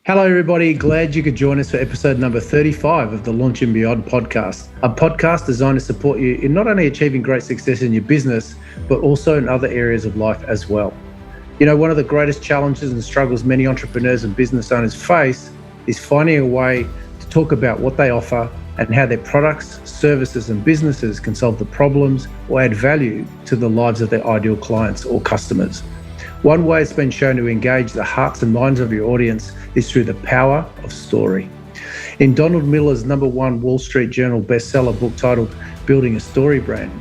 Hello, everybody. Glad you could join us for episode number 35 of the Launch and Beyond podcast, a podcast designed to support you in not only achieving great success in your business, but also in other areas of life as well. You know, one of the greatest challenges and struggles many entrepreneurs and business owners face is finding a way to talk about what they offer and how their products, services, and businesses can solve the problems or add value to the lives of their ideal clients or customers. One way it's been shown to engage the hearts and minds of your audience is through the power of story. In Donald Miller's #1 Wall Street Journal bestseller book titled Building a Story Brand,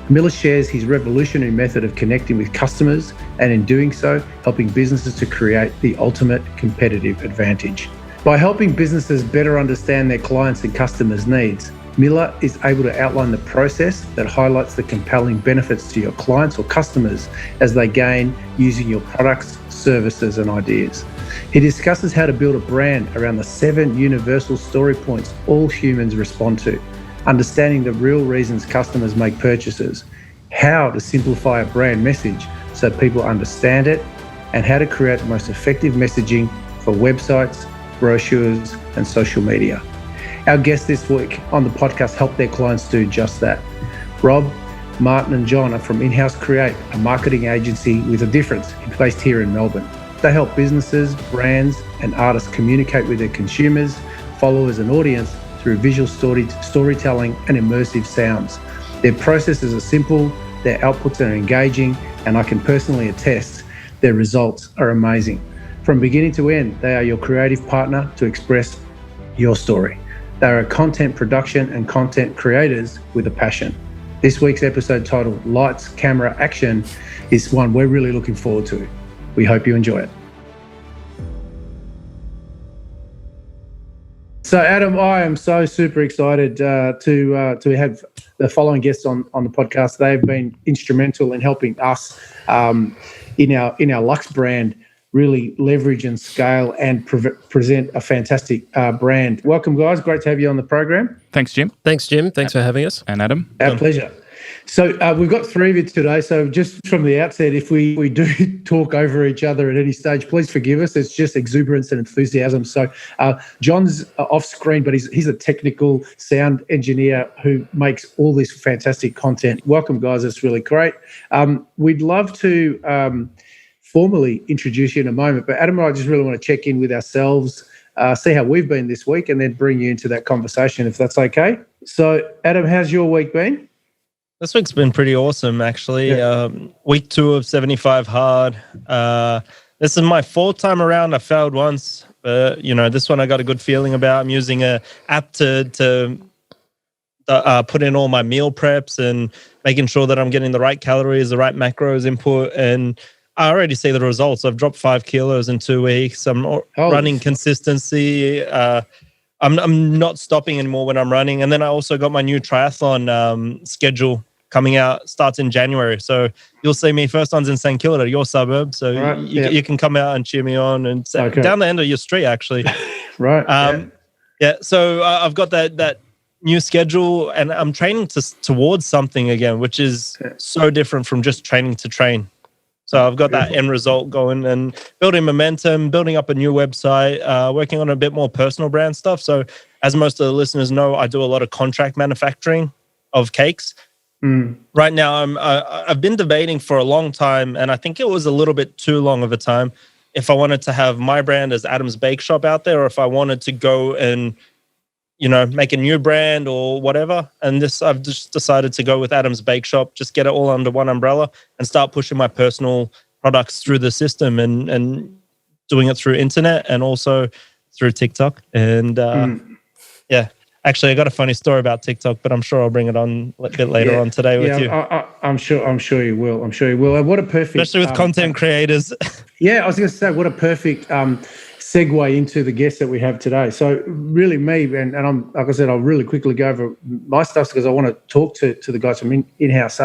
Miller shares his revolutionary method of connecting with customers and in doing so, helping businesses to create the ultimate competitive advantage. By helping businesses better understand their clients' and customers' needs, Miller is able to outline the process that highlights the compelling benefits to your clients or customers as they gain using your products, services, and ideas. He discusses how to build a brand around the 7 universal story points all humans respond to, understanding the real reasons customers make purchases, how to simplify a brand message so people understand it, and how to create the most effective messaging for websites, brochures, and social media. Our guests this week on the podcast help their clients do just that. Rob, Martin, and John are from In-House Create, a marketing agency with a difference based here in Melbourne. They help businesses, brands, and artists communicate with their consumers, followers, and audience through visual storytelling and immersive sounds. Their processes are simple, their outputs are engaging, and I can personally attest their results are amazing. From beginning to end, they are your creative partner to express your story. They are content production and content creators with a passion. This week's episode titled Lights, Camera, Action is one we're really looking forward to. We hope you enjoy it. So Adam, I am so super excited to have the following guests on the podcast. They've been instrumental in helping us in our Lux brand really leverage and scale and present a fantastic brand. Welcome, guys. Great to have you on the program. Thanks, Jim. Thanks, Jim. Thanks for having us. And Adam. Our pleasure. So we've got 3 of you today. So just from the outset, if we do talk over each other at any stage, please forgive us. It's just exuberance and enthusiasm. So John's off screen, but he's a technical sound engineer who makes all this fantastic content. Welcome, guys. It's really great. We'd love to formally introduce you in a moment, but Adam and I just really want to check in with ourselves, see how we've been this week, and then bring you into that conversation, if that's okay. So, Adam, how's your week been? This week's been pretty awesome, actually. Yeah. Week 2 of 75 Hard. This is my 4th time around. I failed once, but this one I got a good feeling about. I'm using an app to put in all my meal preps and making sure that I'm getting the right calories, the right macros input, and I already see the results. I've dropped 5 kilos in 2 weeks. I'm running consistency. I'm not stopping anymore when I'm running. And then I also got my new triathlon schedule coming out. Starts in January. So you'll see me. First one's in St Kilda, your suburb. So right, you can come out and cheer me on and down the end of your street, actually. Right. Yeah. So I've got that new schedule, and I'm training towards something again, which is so different from just training to train. So I've got that end result going and building momentum, building up a new website, working on a bit more personal brand stuff. So as most of the listeners know, I do a lot of contract manufacturing of cakes. Right now, I've been debating for a long time, and I think it was a little bit too long of a time, if I wanted to have my brand as Adam's Bake Shop out there, or if I wanted to go and make a new brand or whatever. And I've just decided to go with Adam's Bake Shop, just get it all under one umbrella and start pushing my personal products through the system and doing it through internet and also through TikTok. And actually I got a funny story about TikTok, but I'm sure I'll bring it on a bit later on today with you. I'm sure you will. I'm sure you will. And what a perfect... Especially with content creators. Yeah, I was going to say, what a perfect... segue into the guests that we have today. So really and I'm, like I said, I'll really quickly go over my stuff because I want to talk to the guys from in-house.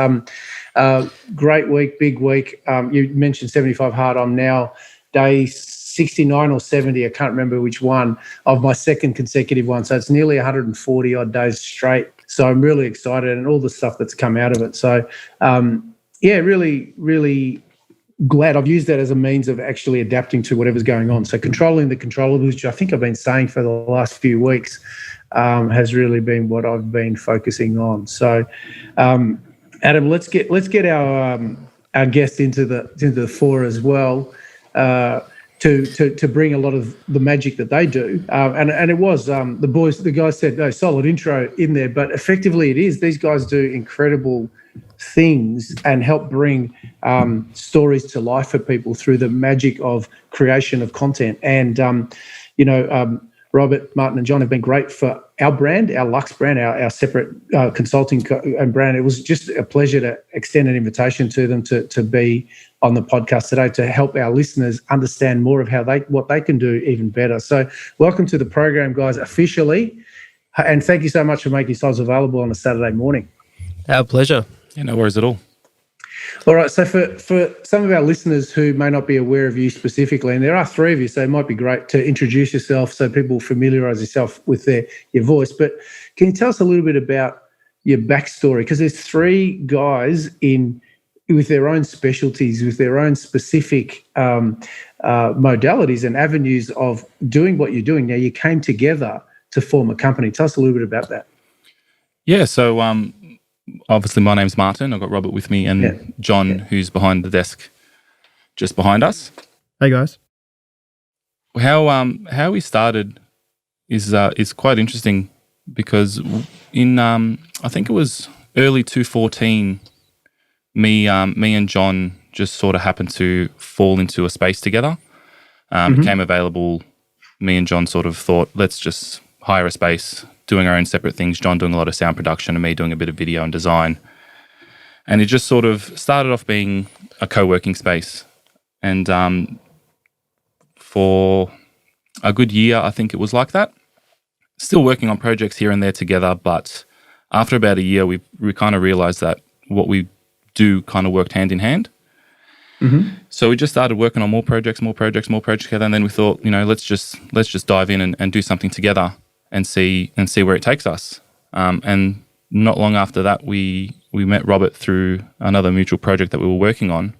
Great week, big week. You mentioned 75 Hard. I'm now day 69 or 70, I can't remember which one, of my 2nd consecutive one. So it's nearly 140 odd days straight. So I'm really excited and all the stuff that's come out of it. So really, really glad I've used that as a means of actually adapting to whatever's going on. So controlling the controllables, which I think I've been saying for the last few weeks, has really been what I've been focusing on. So, Adam, let's get our guest into the fore as well, to bring a lot of the magic that they do. And it was the guys said, no, solid intro in there, but effectively it is. These guys do incredible things and help bring stories to life for people through the magic of creation of content. And Robert, Martin, and John have been great for our brand, our Lux brand, our separate consulting and brand. It was just a pleasure to extend an invitation to them to be on the podcast today to help our listeners understand more of what they can do even better. So welcome to the program, guys, officially. And thank you so much for making yourselves available on a Saturday morning. Our pleasure. Yeah, no worries at all. All right, so for some of our listeners who may not be aware of you specifically, and there are three of you, so it might be great to introduce yourself so people familiarise yourself with your voice. But can you tell us a little bit about your backstory? Because there's three guys with their own specialties, with their own specific modalities and avenues of doing what you're doing. Now, you came together to form a company. Tell us a little bit about that. Yeah, so obviously my name's Martin. I've got Robert with me and John, who's behind the desk just behind us. Hey, guys. How we started is quite interesting because in I think it was early 2014, me and John just sort of happened to fall into a space together. It became available. Me and John sort of thought, let's just hire a space, doing our own separate things, John doing a lot of sound production and me doing a bit of video and design. And it just sort of started off being a co-working space. And for a good year, I think it was like that. Still working on projects here and there together, but after about a year, we kind of realized that what we do kind of worked hand in hand. So we just started working on more projects together. And then we thought, let's just dive in and do something together and see where it takes us. And not long after that, we met Robert through another mutual project that we were working on,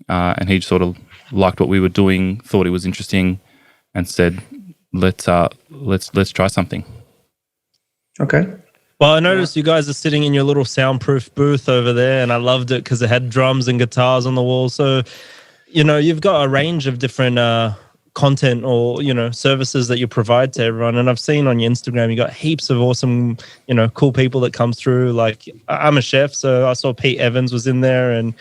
and he sort of liked what we were doing, thought it was interesting, and said, "Let's try something." Okay. Well, I noticed you guys are sitting in your little soundproof booth over there, and I loved it because it had drums and guitars on the wall. So, you've got a range of different content or services that you provide to everyone. And I've seen on your Instagram you got heaps of awesome cool people that come through. Like, I'm a chef, so I saw Pete Evans was in there, and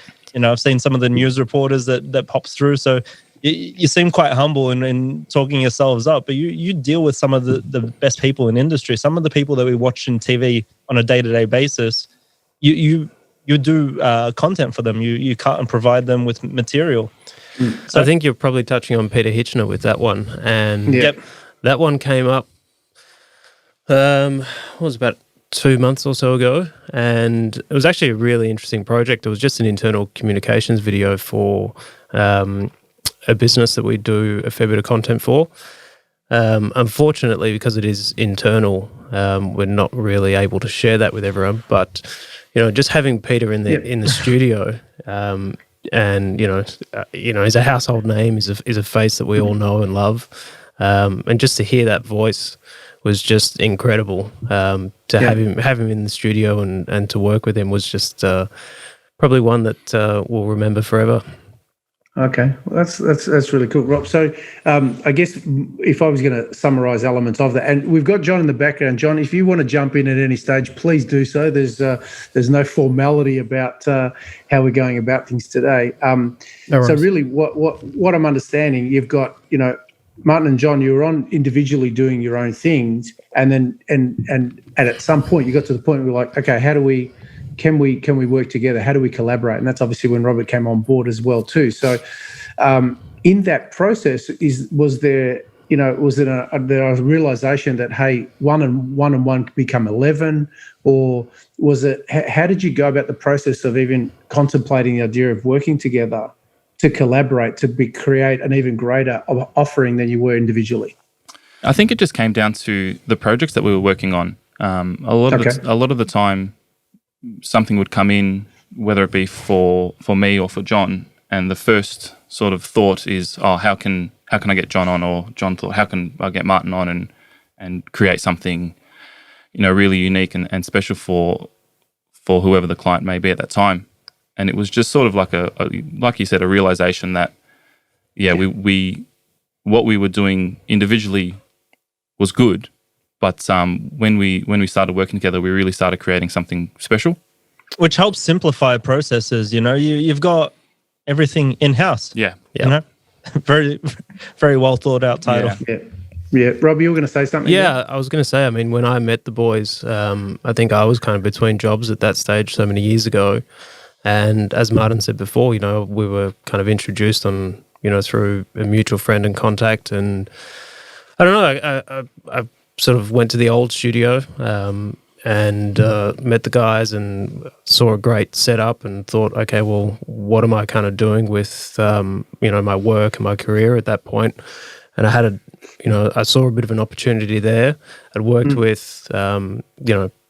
I've seen some of the news reporters that pops through. So you seem quite humble in talking yourselves up, but you deal with some of the best people in industry. Some of the people that we watch in TV on a day-to-day basis, you do content for them. You cut and provide them with material. So I think you're probably touching on Peter Hitchner with that one. And that one came up, was about 2 months or so ago. And it was actually a really interesting project. It was just an internal communications video for a business that we do a fair bit of content for. Unfortunately, because it is internal, we're not really able to share that with everyone. But, just having Peter in the studio, and he's a household name, is a face that we all know and love, and just to hear that voice was just incredible. To have him in the studio and to work with him was just probably one that we'll remember forever. Okay, well, that's really cool, Rob. So I guess if I was going to summarise elements of that, and we've got John in the background. John, if you want to jump in at any stage, please do so. There's no formality about how we're going about things today. So really, what I'm understanding, you've got Martin and John, you were on individually doing your own things, and then and at some point you got to the point where you're like, okay, can we work together? How do we collaborate? And that's obviously when Robert came on board as well too. So in that process, was there a realization that, hey, one and one could become 11, or was it? How did you go about the process of even contemplating the idea of working together to collaborate to create an even greater offering than you were individually? I think it just came down to the projects that we were working on. A lot of the time, something would come in, whether it be for me or for John, and the first sort of thought is, oh, how can I get John on, or John thought, how can I get Martin on and create something, really unique and special for whoever the client may be at that time. And it was just sort of like like you said, a realization that, we what we were doing individually was good, but when we started working together, we really started creating something special, which helps simplify processes. You've got everything in house. Very, very well thought out title. Yeah. Rob, you were going to say something? Yeah, I was going to say, when I met the boys, I think I was kind of between jobs at that stage so many years ago. And as Martin said before, we were kind of introduced on, through a mutual friend and contact. And I don't know, I sort of went to the old studio and met the guys and saw a great setup and thought, okay, well, what am I kind of doing with, my work and my career at that point? And I had I saw a bit of an opportunity there. I'd worked with,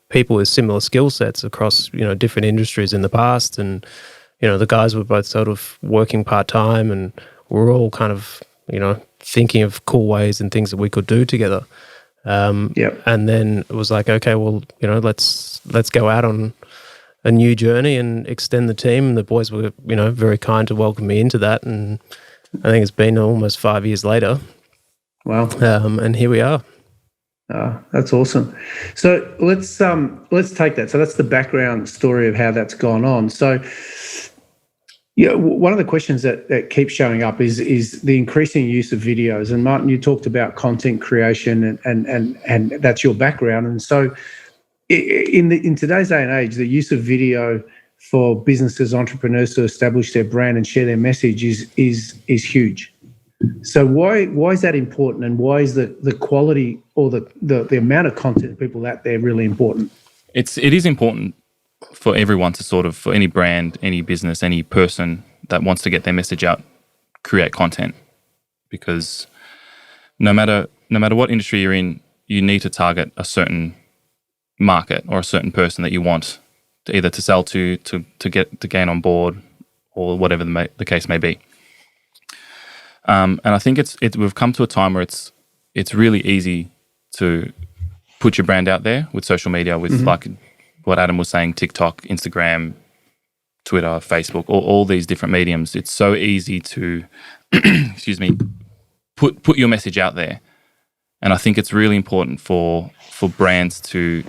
people with similar skill sets across, different industries in the past. And, the guys were both sort of working part-time, and we're all kind of, thinking of cool ways and things that we could do together. And then it was like, okay, well, let's go out on a new journey and extend the team. And the boys were, very kind to welcome me into that. And I think it's been almost 5 years later. Wow. And here we are. That's awesome. So let's take that. So that's the background story of how that's gone on. So one of the questions that keeps showing up is the increasing use of videos. And Martin, you talked about content creation and that's your background. And so in today's day and age, the use of video for businesses, entrepreneurs to establish their brand and share their message is huge. So why is that important, and why is the quality or the amount of content people out there really important? It is important for everyone to for any brand, any business, any person that wants to get their message out, create content, because no matter what industry you're in, you need to target a certain market or a certain person that you want to either to sell to gain on board, or whatever the case may be. And I think we've come to a time where it's really easy to put your brand out there with social media, with like what Adam was saying, TikTok, Instagram, Twitter, Facebook, all these different mediums. It's so easy to, put your message out there. And I think it's really important for brands to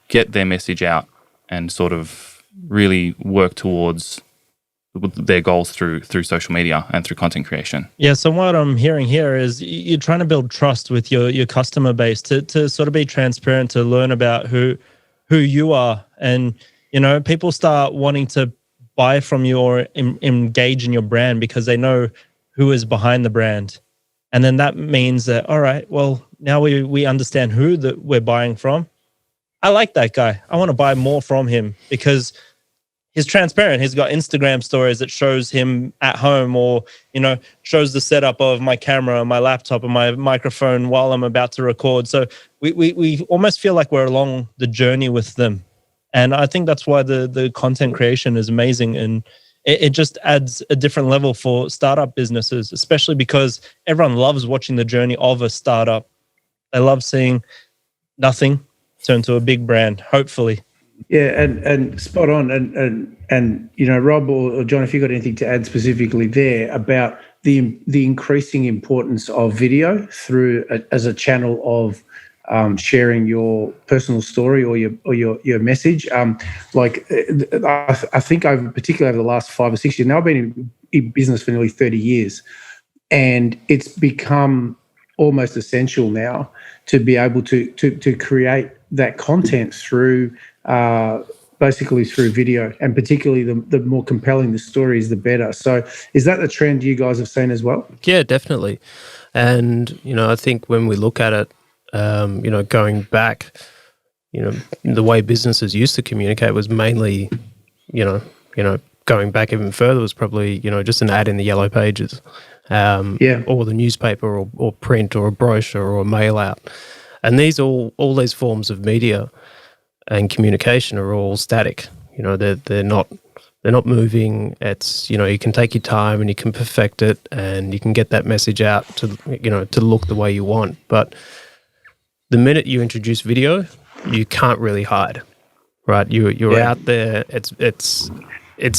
get their message out and sort of really work towards their goals through social media and through content creation. Yeah, so what I'm hearing here is you're trying to build trust with your customer base, to sort of be transparent, to learn about who you are. And, people start wanting to buy from you or engage in your brand because they know who is behind the brand. And then that means that, all right, well, now we understand who that we're buying from. I like that guy. I want to buy more from him because he's transparent. He's got Instagram stories that shows him at home, or, shows the setup of my camera, my laptop, and my microphone while I'm about to record. So we almost feel like we're along the journey with them. And I think that's why the content creation is amazing. And it just adds a different level for startup businesses, especially because everyone loves watching the journey of a startup. They love seeing nothing turn to a big brand, hopefully. Yeah, and spot on. And Rob or John, if you've got anything to add specifically there about the increasing importance of video as a channel of sharing your personal story or your message. I think particularly over the last 5 or 6 years, now I've been in business for nearly 30 years, and it's become almost essential now to be able to create that content through basically through video, and particularly the more compelling the story is, the better. So is that the trend you guys have seen as well? Yeah, definitely. And, I think when we look at it, going back, the way businesses used to communicate was mainly, going back even further was probably, just an ad in the yellow pages, or the newspaper or print or a brochure or a mail out. And all these forms of media and communication are all static. They're not They're not moving. It's, you can take your time and you can perfect it and you can get that message out to, to look the way you want. But the minute you introduce video, you can't really hide, right? You're out there. It's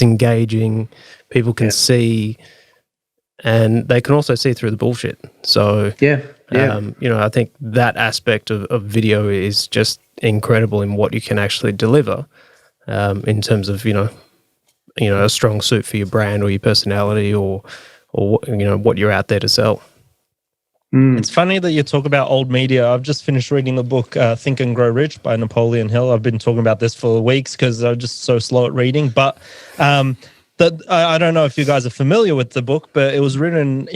engaging. People can see, and they can also see through the bullshit. So I think that aspect of video is just incredible in what you can actually deliver, in terms of a strong suit for your brand or your personality or what you're out there to sell. It's funny that you talk about old media. I've just finished reading the book Think and Grow Rich by Napoleon Hill. I've been talking about this for weeks because I'm just so slow at reading. But I don't know if you guys are familiar with the book, but it was written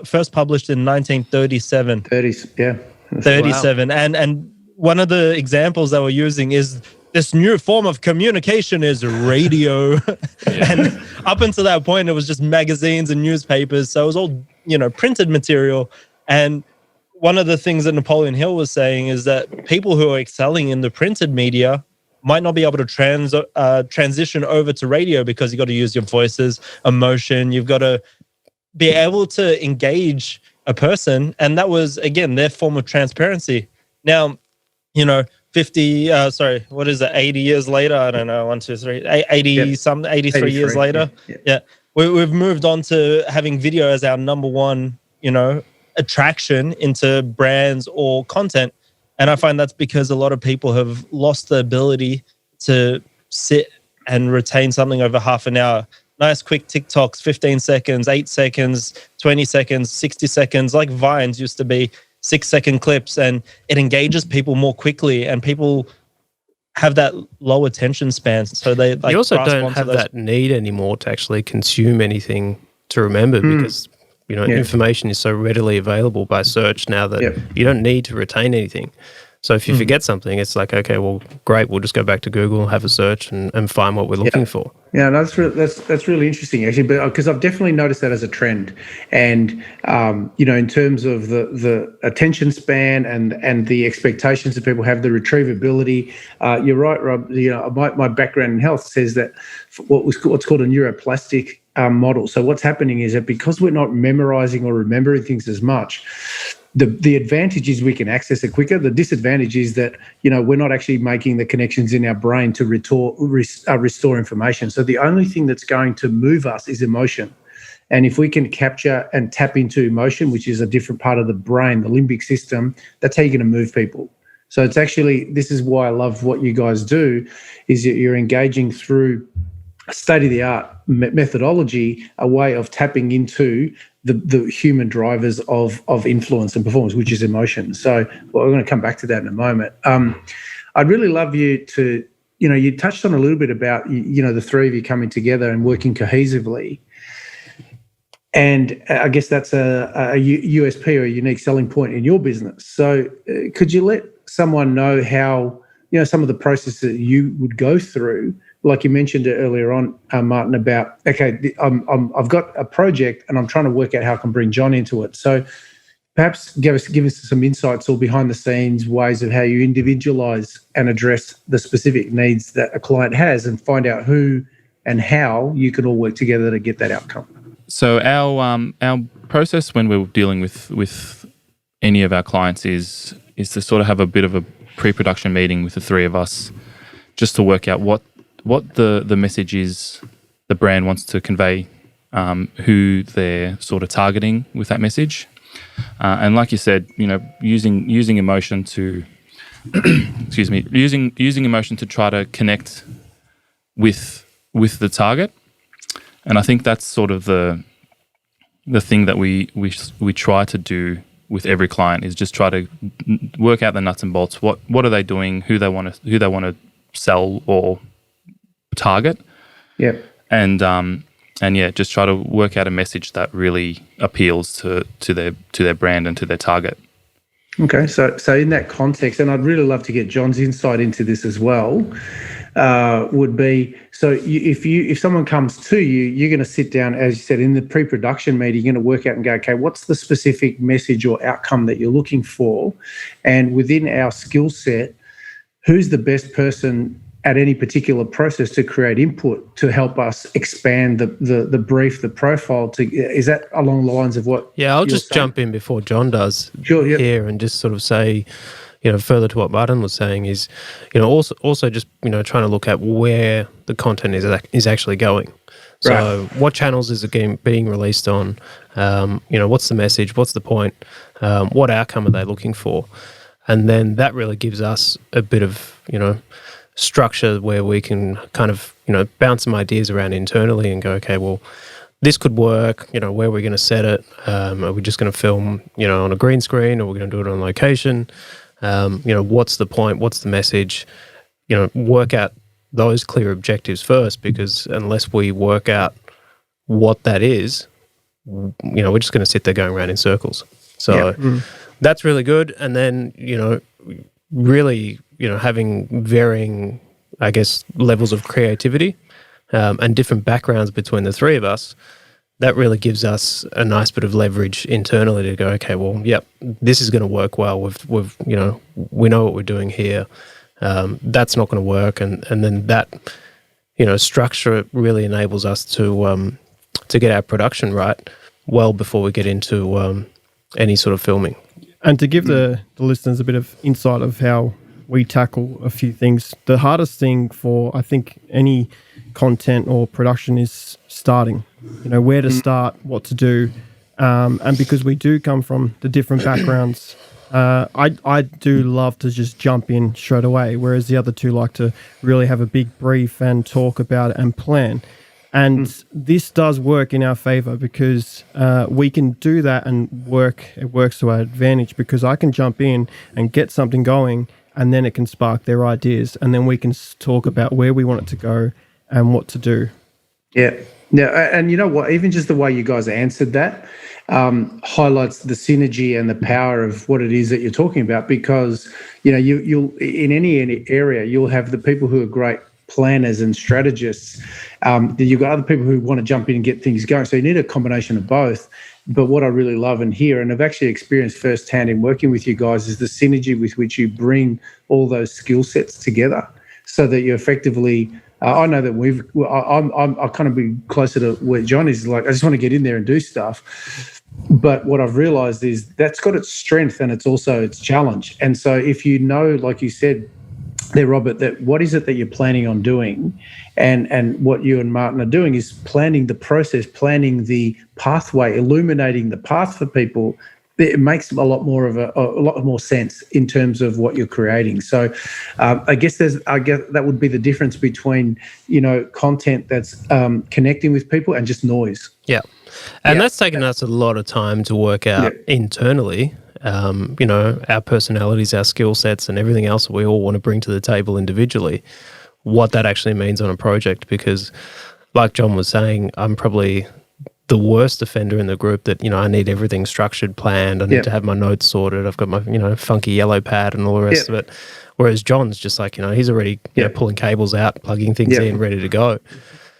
first published in 1937. 37. Wow. And one of the examples they were using is this new form of communication is radio. And up until that point, it was just magazines and newspapers. So it was all, printed material. And one of the things that Napoleon Hill was saying is that people who are excelling in the printed media might not be able to transition over to radio because you've got to use your voices, emotion. You've got to be able to engage a person. And that was, again, their form of transparency. Now, 80 years later, I don't know, 83 years later. Yeah. We've moved on to having video as our number one, attraction into brands or content. And I find that's because a lot of people have lost the ability to sit and retain something over half an hour. Nice quick TikToks, 15 seconds, 8 seconds, 20 seconds, 60 seconds, like Vines used to be, 6-second clips, and it engages people more quickly, and people have that low attention span. So they you also don't have that need anymore to actually consume anything to remember because information is so readily available by search now that you don't need to retain anything. So if you forget something, it's like, okay, well, great, we'll just go back to Google, have a search, and find what we're looking for. Yeah, that's really interesting, actually, but because I've definitely noticed that as a trend, and in terms of the attention span and the expectations that people have, the retrievability. You're right, Rob. My background in health says that what's called a neuroplastic model. So what's happening is that because we're not memorizing or remembering things as much, the advantage is we can access it quicker. The disadvantage is that, we're not actually making the connections in our brain to restore information. So the only thing that's going to move us is emotion. And if we can capture and tap into emotion, which is a different part of the brain, the limbic system, that's how you're going to move people. So it's actually, this is why I love what you guys do, is that you're engaging through state-of-the-art methodology, a way of tapping into the human drivers of influence and performance, which is emotion. So we're going to come back to that in a moment. I'd really love you to, you touched on a little bit about, the three of you coming together and working cohesively. And I guess that's a USP or a unique selling point in your business. So could you let someone know how, some of the processes that you would go through? Like you mentioned earlier on, Martin, about, okay, I've got a project and I'm trying to work out how I can bring John into it. So perhaps give us some insights or behind the scenes ways of how you individualize and address the specific needs that a client has, and find out who and how you can all work together to get that outcome. So our process when we're dealing with any of our clients is to sort of have a bit of a pre-production meeting with the three of us, just to work out what the message is the brand wants to convey, who they're sort of targeting with that message, and like you said, using emotion to using emotion to try to connect with the target. And I think that's sort of the thing that we try to do with every client, is just try to work out the nuts and bolts. What are they doing? Who they want to sell or target. Yeah. And just try to work out a message that really appeals to their brand and to their target. Okay, so in that context, and I'd really love to get John's insight into this as well, would be, so if someone comes to you, you're going to sit down, as you said, in the pre-production meeting, you're going to work out and go, okay, what's the specific message or outcome that you're looking for? And within our skill set, who's the best person at any particular process to create input to help us expand the brief, the profile. Is that along the lines of what? Yeah, I'll just jump in before John does here and just sort of say, further to what Martin was saying is, also just, trying to look at where the content is actually going. So what channels is it being released on? What's the message? What's the point? What outcome are they looking for? And then that really gives us a bit of, structure where we can kind of, bounce some ideas around internally and go, okay, well, this could work, where are we going to set it? Are we just going to film, on a green screen, or we're going to do it on location? What's the point? What's the message? Work out those clear objectives first, because unless we work out what that is, we're just going to sit there going around in circles. So that's really good. And then, really, having varying, I guess, levels of creativity and different backgrounds between the three of us, that really gives us a nice bit of leverage internally to go, okay, well, yep, this is going to work well. We know what we're doing here. That's not going to work. And then that, structure really enables us to get our production right well before we get into any sort of filming. And to give the listeners a bit of insight of how we tackle a few things, the hardest thing for, I think, any content or production is starting, where to start, what to do. And because we do come from the different backgrounds, I do love to just jump in straight away, whereas the other two like to really have a big brief and talk about it and plan. And this does work in our favor because we can do that and it works to our advantage, because I can jump in and get something going, and then it can spark their ideas, and then we can talk about where we want it to go and what to do. Yeah. And you know what? Even just the way you guys answered that highlights the synergy and the power of what it is that you're talking about, because, you'll in any area, you'll have the people who are great planners and strategists. You've got other people who want to jump in and get things going. So you need a combination of both. But what I really love and hear, and I've actually experienced firsthand in working with you guys, is the synergy with which you bring all those skill sets together, so that you effectively. I know that I kind of be closer to where John is. Like, I just want to get in there and do stuff. But what I've realised is that's got its strength and it's also its challenge. And so if like you said there, Robert, that what is it that you're planning on doing, and what you and Martin are doing is planning the process, planning the pathway, illuminating the path for people. It makes a lot more sense in terms of what you're creating. So, I guess that would be the difference between content that's connecting with people and just noise. Yeah, and that's taken us a lot of time to work out internally. Our personalities, our skill sets, and everything else that we all want to bring to the table individually. What that actually means on a project, because, like John was saying, I'm probably the worst offender in the group that, I need everything structured, planned. I need to have my notes sorted. I've got my, funky yellow pad and all the rest of it. Whereas John's just like, he's already pulling cables out, plugging things in, ready to go.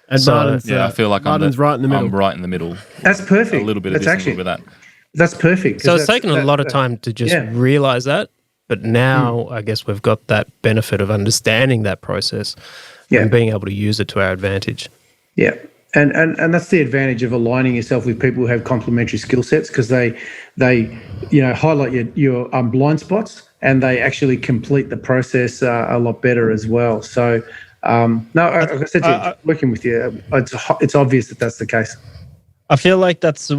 And so, I feel like Martin's right in the middle. I'm right in the middle. That's perfect. A little bit of this, a little bit of that. That's perfect. So it's taken a lot of time to just realize that. But now I guess we've got that benefit of understanding that process and being able to use it to our advantage. Yeah. And that's the advantage of aligning yourself with people who have complementary skill sets, because they highlight your blind spots, and they actually complete the process a lot better as well. So, like I said, working with you, it's obvious that that's the case. I feel like that's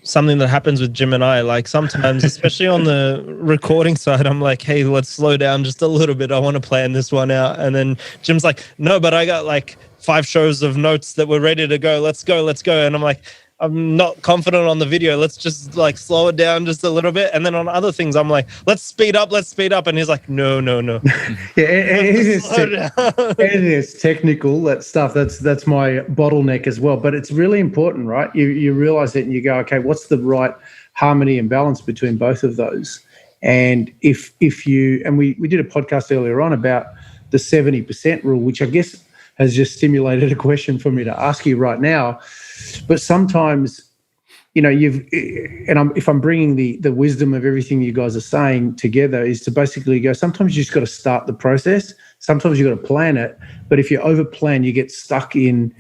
something that happens with Jim and I. Like sometimes, especially on the recording side, I'm like, hey, let's slow down just a little bit. I want to plan this one out. And then Jim's like, no, but I got like 5 shows of notes that were ready to go. Let's go. And I'm like, I'm not confident on the video. Let's just like slow it down just a little bit. And then on other things, I'm like, let's speed up. And he's like, no. It's technical, that stuff. That's my bottleneck as well. But it's really important, right? You realize it and you go, okay, what's the right harmony and balance between both of those? And if you, and we did a podcast earlier on about the 70% rule, which I guess has just stimulated a question for me to ask you right now. But sometimes if I'm bringing the wisdom of everything you guys are saying together, is to basically go, sometimes you just got to start the process. Sometimes you got to plan it. But if you over plan, you get stuck in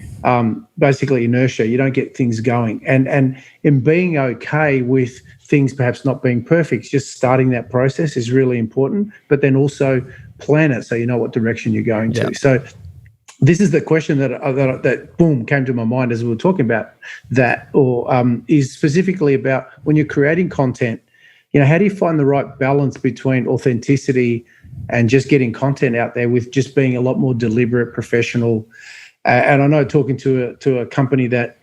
basically inertia. You don't get things going. And in being okay with things perhaps not being perfect, just starting that process is really important. But then also plan it so you know what direction you're going to. So this is the question that boom came to my mind as we were talking about that, or is specifically about when you're creating content. How do you find the right balance between authenticity and just getting content out there with just being a lot more deliberate, professional? And I know, talking to a company that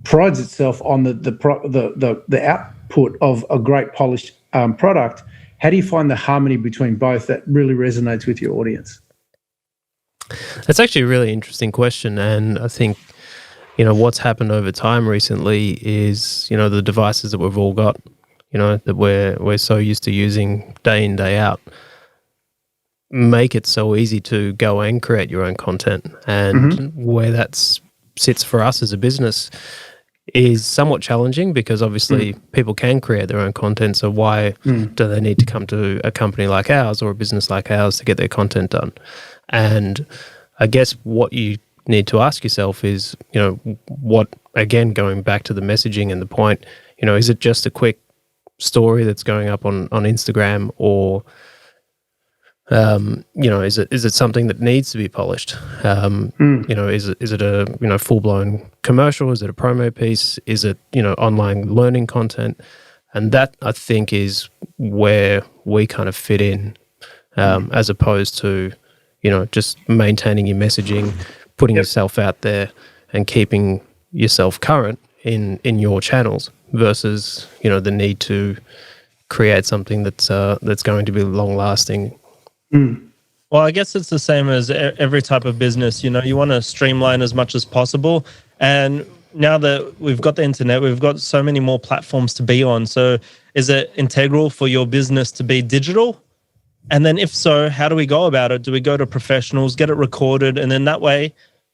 prides itself on the output of a great polished product. How do you find the harmony between both that really resonates with your audience? That's actually a really interesting question, and I think what's happened over time recently is the devices that we've all got, that we're so used to using day in, day out, make it so easy to go and create your own content. And where that sits for us as a business is somewhat challenging, because obviously people can create their own content. So why do they need to come to a company like ours or a business like ours to get their content done? And I guess what you need to ask yourself is, what, again, going back to the messaging and the point, is it just a quick story that's going up on Instagram, or is it something that needs to be polished? Is it a full-blown commercial? Is it a promo piece? Is it online learning content? And that, I think, is where we kind of fit in, as opposed to just maintaining your messaging, putting yourself out there, and keeping yourself current in your channels, versus the need to create something that's going to be long lasting. Well, I guess it's the same as every type of business. You want to streamline as much as possible. And now that we've got the internet, we've got so many more platforms to be on. So is it integral for your business to be digital? And then if so, how do we go about it? Do we go to professionals, get it recorded? And then that way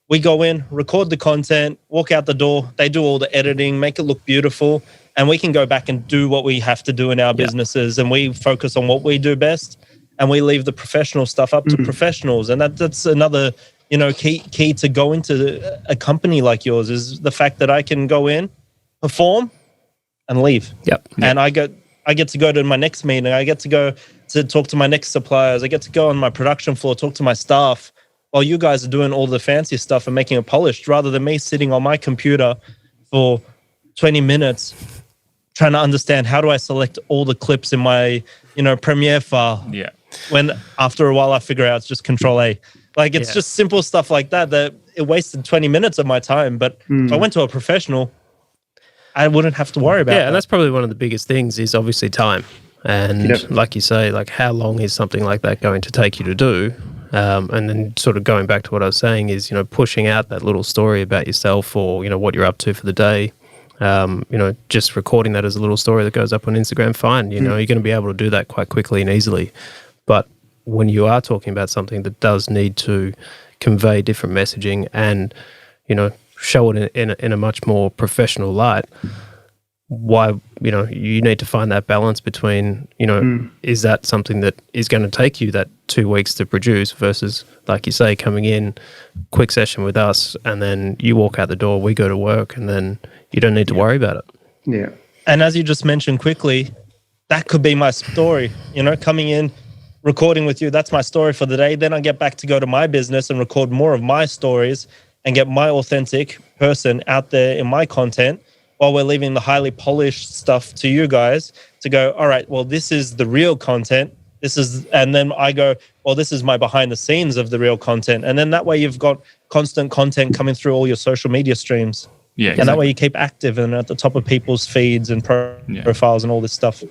we go in, record the content, walk out the door. They do all the editing, make it look beautiful. And we can go back and do what we have to do in our businesses. And we focus on what we do best. And we leave the professional stuff up to professionals. And that's another, key to go into a company like yours, is the fact that I can go in, perform, and leave. And I get to go to my next meeting. I get to go to talk to my next suppliers. I get to go on my production floor, talk to my staff, while you guys are doing all the fancy stuff and making it polished, rather than me sitting on my computer for 20 minutes trying to understand, how do I select all the clips in my, Premiere file? When after a while I figure out it's just Control A. Like, it's just simple stuff like that it wasted 20 minutes of my time. But if I went to a professional, I wouldn't have to worry about that. And that's probably one of the biggest things, is obviously time. And like you say, like, how long is something like that going to take you to do? And then sort of going back to what I was saying is, pushing out that little story about yourself, or, what you're up to for the day. Just recording that as a little story that goes up on Instagram, fine. You're going to be able to do that quite quickly and easily. But when you are talking about something that does need to convey different messaging and, show it in a much more professional light, why, you need to find that balance between, is that something that is going to take you that 2 weeks to produce, versus, like you say, coming in, quick session with us, and then you walk out the door, we go to work, and then you don't need to worry about it. And as you just mentioned quickly, that could be my story, coming in, recording with you, that's my story for the day. Then I get back to go to my business and record more of my stories and get my authentic person out there in my content, while we're leaving the highly polished stuff to you guys to go, all right, well, this is the real content. And then I go, well, this is my behind the scenes of the real content. And then that way you've got constant content coming through all your social media streams. And that way you keep active and at the top of people's feeds and profiles and all this stuff. So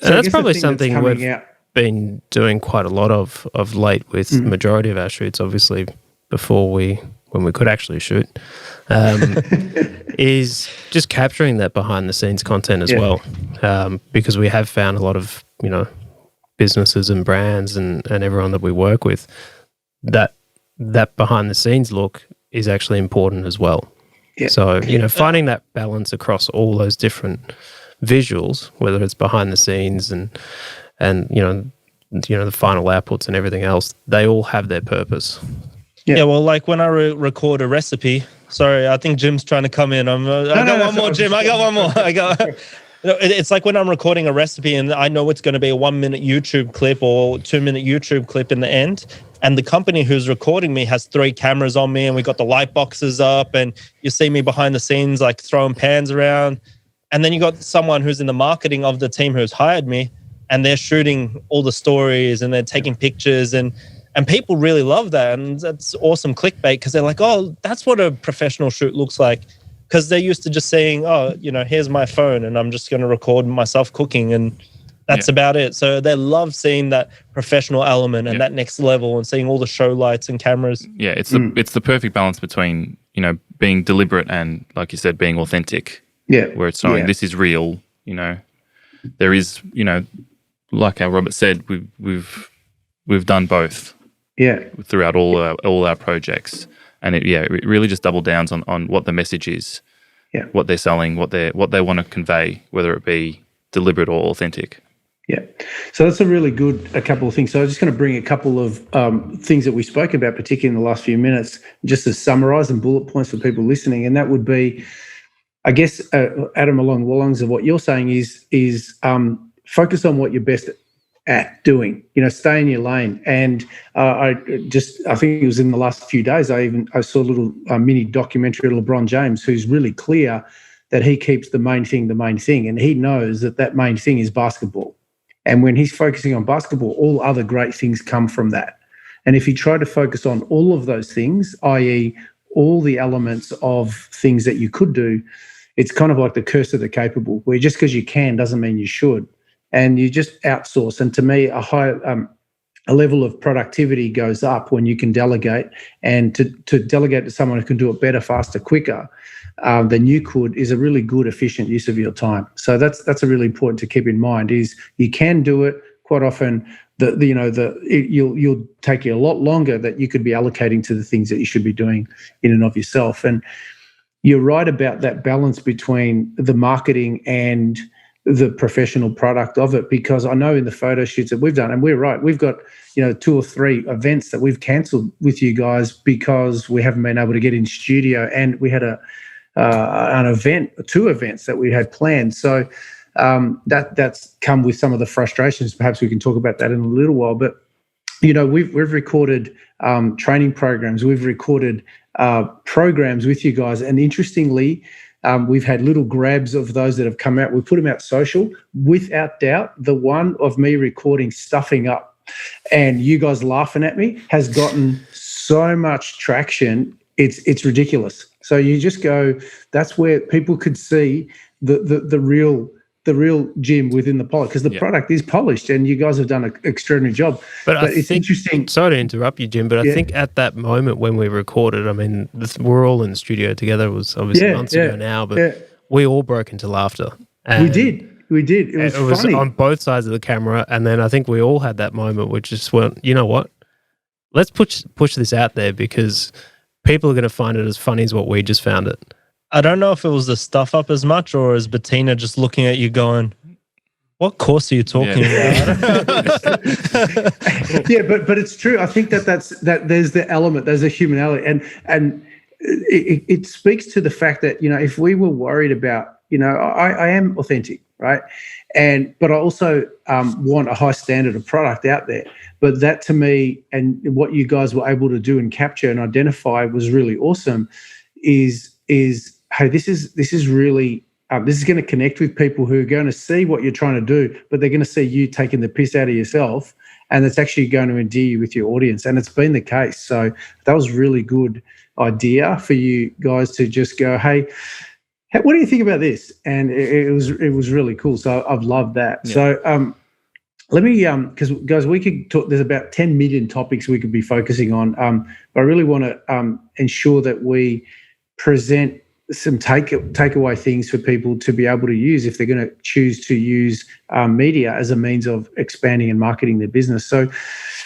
that's probably something we've been doing quite a lot of late with the majority of our shoots, obviously, when we could actually shoot, is just capturing that behind the scenes content as well. Because we have found a lot of, businesses and brands and everyone that we work with, that behind the scenes look is actually important as well. Yeah. So, finding that balance across all those different visuals, whether it's behind the scenes and the final outputs and everything else, they all have their purpose. Yeah, well, like when I record a recipe. Sorry, I think Jim's trying to come in. I got one more, Jim. I got one more. It's like when I'm recording a recipe and I know it's going to be a 1-minute YouTube clip or 2-minute YouTube clip in the end. And the company who's recording me has 3 cameras on me and we got the light boxes up and you see me behind the scenes, like throwing pans around. And then you got someone who's in the marketing of the team who's hired me and they're shooting all the stories and they're taking pictures and people really love that. And that's awesome clickbait because they're like, oh, that's what a professional shoot looks like. Because they're used to just saying, oh, here's my phone and I'm just going to record myself cooking and that's about it. So they love seeing that professional element and that next level and seeing all the show lights and cameras. Yeah, it's the perfect balance between, being deliberate and, like you said, being authentic. Yeah. Where it's knowing this is real, There is, like how Robert said, we've done both. Yeah. Throughout all our projects. And it really just double downs on what the message is. Yeah. What they're selling, what they want to convey, whether it be deliberate or authentic. Yeah. So that's a couple of things. So I'm just going to bring a couple of things that we spoke about, particularly in the last few minutes, just to summarize and bullet points for people listening. And that would be, I guess, Adam, along the lines of what you're saying is focus on what you're best at doing, stay in your lane. And I think it was in the last few days, I saw a little mini documentary of LeBron James, who's really clear that he keeps the main thing, and he knows that main thing is basketball. And when he's focusing on basketball, all other great things come from that. And if you try to focus on all of those things, i.e. all the elements of things that you could do, it's kind of like the curse of the capable, where just because you can doesn't mean you should. And you just outsource. And to me, a level of productivity goes up when you can delegate. And to delegate to someone who can do it better, faster, quicker than you could is a really good, efficient use of your time. So that's a really important to keep in mind. Is you can do it quite often. You'll take you a lot longer that you could be allocating to the things that you should be doing in and of yourself. And you're right about that balance between the marketing and the professional product of it, because I know in the photo shoots that we've done, and we're right, we've got 2 or 3 events that we've cancelled with you guys because we haven't been able to get in studio, and we had an event, 2 events that we had planned. So that's come with some of the frustrations. Perhaps we can talk about that in a little while. But we've recorded training programs, we've recorded programs with you guys, and interestingly, we've had little grabs of those that have come out. We put them out social. Without doubt, the one of me recording stuffing up and you guys laughing at me has gotten so much traction. It's ridiculous. So you just go, that's where people could see the real Jim within the polish, because the product is polished and you guys have done an extraordinary job. But it's interesting. Sorry to interrupt you, Jim, but I think at that moment when we recorded, I mean, we're all in the studio together. It was obviously months ago now, but we all broke into laughter. We did. It was funny. On both sides of the camera. And then I think we all had that moment which just went, you know what? Let's push this out there because people are going to find it as funny as what we just found it. I don't know if it was the stuff up as much or is Bettina just looking at you going, what course are you talking about? Yeah, but it's true. I think that there's the element, there's a human element. And it speaks to the fact that, if we were worried about, I am authentic, right? But I also want a high standard of product out there. But that to me, and what you guys were able to do and capture and identify was really awesome, is hey, this is really this is going to connect with people who are going to see what you're trying to do, but they're going to see you taking the piss out of yourself, and it's actually going to endear you with your audience. And it's been the case. So that was really good idea for you guys to just go, hey, what do you think about this? And it was really cool. So I've loved that. Yeah. So let me, because guys, we could talk. There's about 10 million topics we could be focusing on, but I really want to ensure that we present some takeaway things for people to be able to use if they're going to choose to use media as a means of expanding and marketing their business. So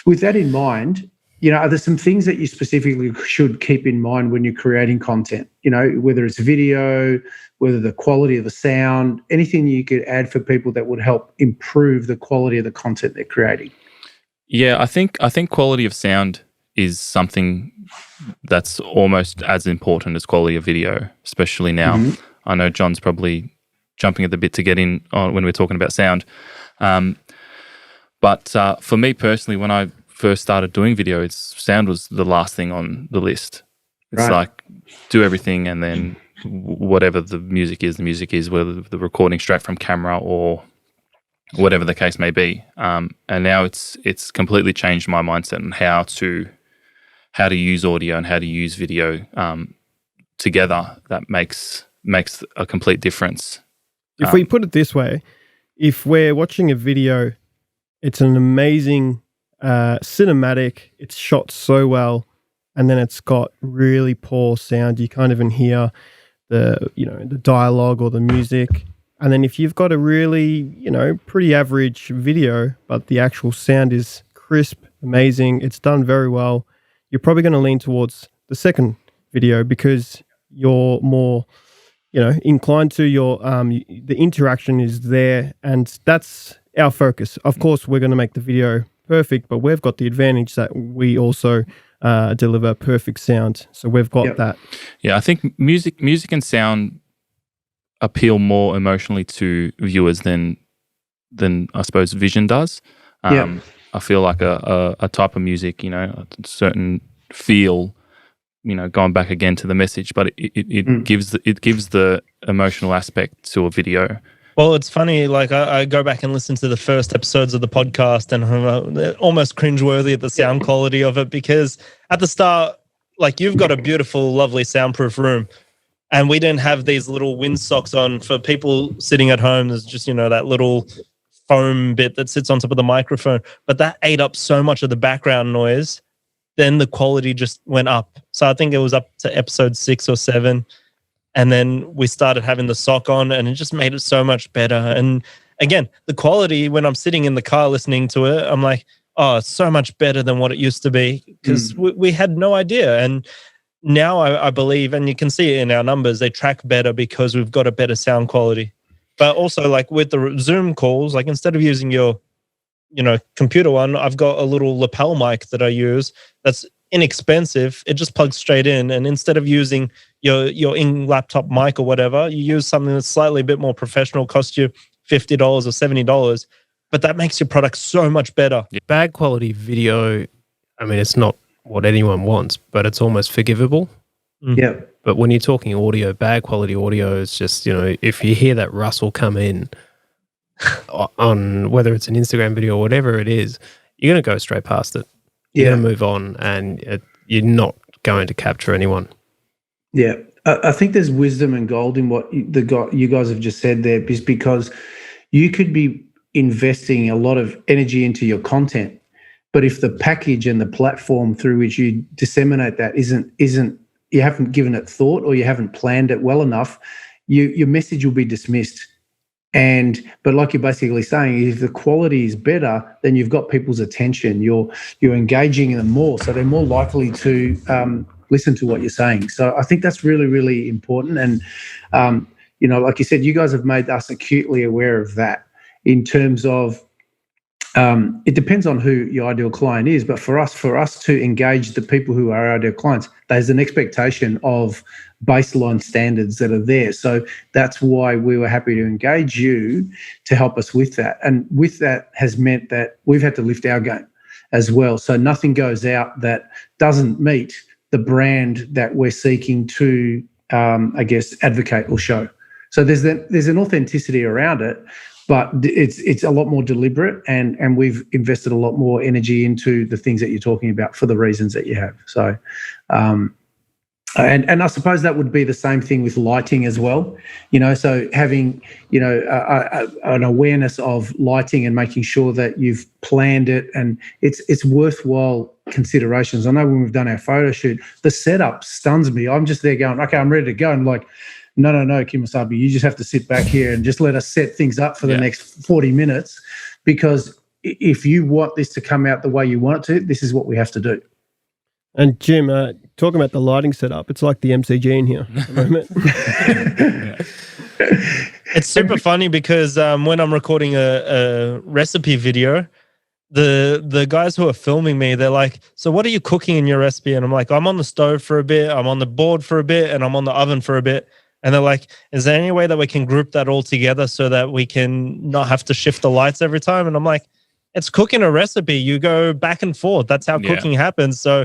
with that in mind, are there some things that you specifically should keep in mind when you're creating content? Whether it's video, whether the quality of the sound, anything you could add for people that would help improve the quality of the content they're creating? Yeah, I think quality of sound is something that's almost as important as quality of video, especially now. Mm-hmm. I know John's probably jumping at the bit to get in on when we're talking about sound. But for me personally, when I first started doing video, sound was the last thing on the list. It's Right. like do everything and then whatever the music is, whether the recording straight from camera or whatever the case may be. And now it's completely changed my mindset on how to use audio and how to use video together. That makes a complete difference. If we put it this way, if we're watching a video, it's an amazing cinematic, it's shot so well, and then it's got really poor sound. You can't even hear the dialogue or the music. And then if you've got a really, pretty average video, but the actual sound is crisp, amazing, it's done very well, you're probably going to lean towards the second video because you're more, inclined to the interaction is there, and that's our focus. Of course, we're going to make the video perfect, but we've got the advantage that we also deliver perfect sound. So we've got that. Yeah, I think music and sound appeal more emotionally to viewers than I suppose vision does. I feel like a type of music, a certain feel, going back again to the message, but it gives the emotional aspect to a video. Well, it's funny, like I go back and listen to the first episodes of the podcast and I'm almost cringeworthy at the sound quality of it, because at the start, like, you've got a beautiful, lovely soundproof room and we didn't have these little windsocks on. For people sitting at home, there's just, that little foam bit that sits on top of the microphone, but that ate up so much of the background noise. Then the quality just went up. So I think it was up to episode 6 or 7. And then we started having the sock on and it just made it so much better. And again, the quality, when I'm sitting in the car listening to it, I'm like, oh, it's so much better than what it used to be, because we had no idea. And now I believe, and you can see it in our numbers, they track better because we've got a better sound quality. But also, like with the Zoom calls, like instead of using your, computer one, I've got a little lapel mic that I use that's inexpensive. It just plugs straight in. And instead of using your in-laptop mic or whatever, you use something that's slightly a bit more professional, cost you $50 or $70, but that makes your product so much better. Bad quality video, I mean, it's not what anyone wants, but it's almost forgivable. Yeah. But when you're talking audio, bad quality audio is just, if you hear that rustle come in on whether it's an Instagram video or whatever it is, you're going to go straight past it. You're going to move on and you're not going to capture anyone. Yeah. I think there's wisdom and gold in what you guys have just said there, is because you could be investing a lot of energy into your content, but if the package and the platform through which you disseminate that isn't you haven't given it thought or you haven't planned it well enough, your message will be dismissed. But like you're basically saying, if the quality is better, then you've got people's attention. You're engaging them more, so they're more likely to listen to what you're saying. So I think that's really, really important. And like you said, you guys have made us acutely aware of that in terms of it depends on who your ideal client is. But for us to engage the people who are our ideal clients, there's an expectation of baseline standards that are there. So that's why we were happy to engage you to help us with that. And with that has meant that we've had to lift our game as well. So nothing goes out that doesn't meet the brand that we're seeking to, advocate or show. So there's an authenticity around it, but it's a lot more deliberate, and we've invested a lot more energy into the things that you're talking about for the reasons that you have. So, and I suppose that would be the same thing with lighting as well. So having an awareness of lighting and making sure that you've planned it, and it's worthwhile considerations. I know when we've done our photo shoot, the setup stuns me. I'm just there going, okay, I'm ready to go. And like, no, Kimasabi, you just have to sit back here and just let us set things up for the next 40 minutes, because if you want this to come out the way you want it to, this is what we have to do. And Jim, talking about the lighting setup, it's like the MCG in here at the moment. It's super funny because when I'm recording a recipe video, the guys who are filming me, they're like, so what are you cooking in your recipe? And I'm like, I'm on the stove for a bit, I'm on the board for a bit, and I'm on the oven for a bit. And they're like, is there any way that we can group that all together so that we can not have to shift the lights every time? And I'm like, it's cooking a recipe. You go back and forth. That's how cooking happens. So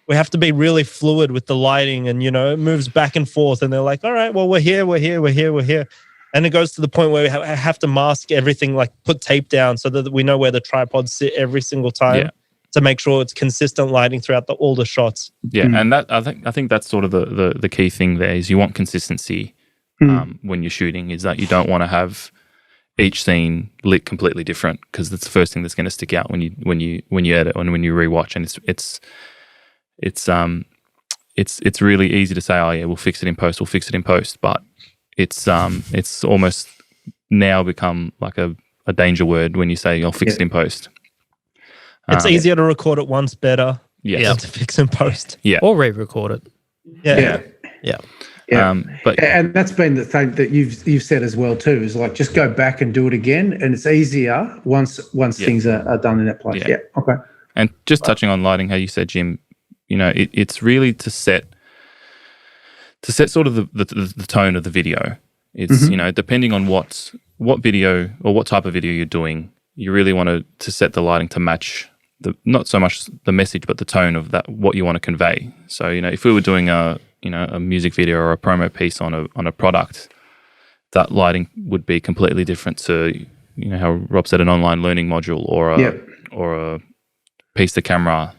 we have to be really fluid with the lighting, and, it moves back and forth. And they're like, all right, well, we're here. And it goes to the point where we have to mask everything, like put tape down so that we know where the tripods sit every single time to make sure it's consistent lighting throughout all the shots. Yeah, and that I think that's sort of the key thing there is you want consistency when you're shooting, is that you don't want to have each scene lit completely different, because that's the first thing that's going to stick out when you edit and when you rewatch. And it's really easy to say, oh yeah, we'll fix it in post, but it's almost now become like a danger word when you say I'll fix it in post. It's easier to record it once better than to fix in post. Yeah. Or re-record it. Yeah. But and that's been the thing that you've said as well too, is like just go back and do it again, and it's easier once things are done in that place. Yeah. Okay. And just touching on lighting, how you said, Jim, it's really to set sort of the tone of the video. It's depending on what video or what type of video you're doing, you really want to set the lighting to match not so much the message, but the tone of that, what you want to convey. So if we were doing a music video or a promo piece on a product, that lighting would be completely different to how Rob said, an online learning module or a piece to camera.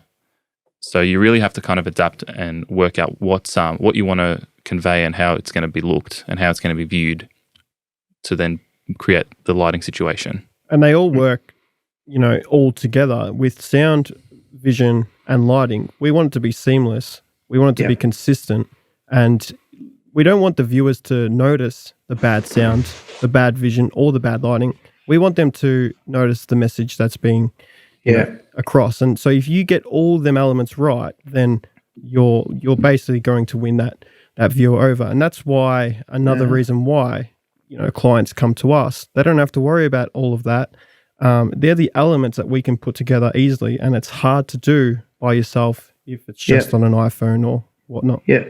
So you really have to kind of adapt and work out what you want to convey and how it's going to be looked and how it's going to be viewed to then create the lighting situation. And they all work, all together with sound, vision, and lighting. We want it to be seamless. We want it to be consistent. And we don't want the viewers to notice the bad sound, the bad vision, or the bad lighting. We want them to notice the message that's being across. And so if you get all them elements right, then you're basically going to win that viewer over. And that's why another reason why clients come to us. They don't have to worry about all of that. They're the elements that we can put together easily, and it's hard to do by yourself if it's just on an iPhone or whatnot. Yeah.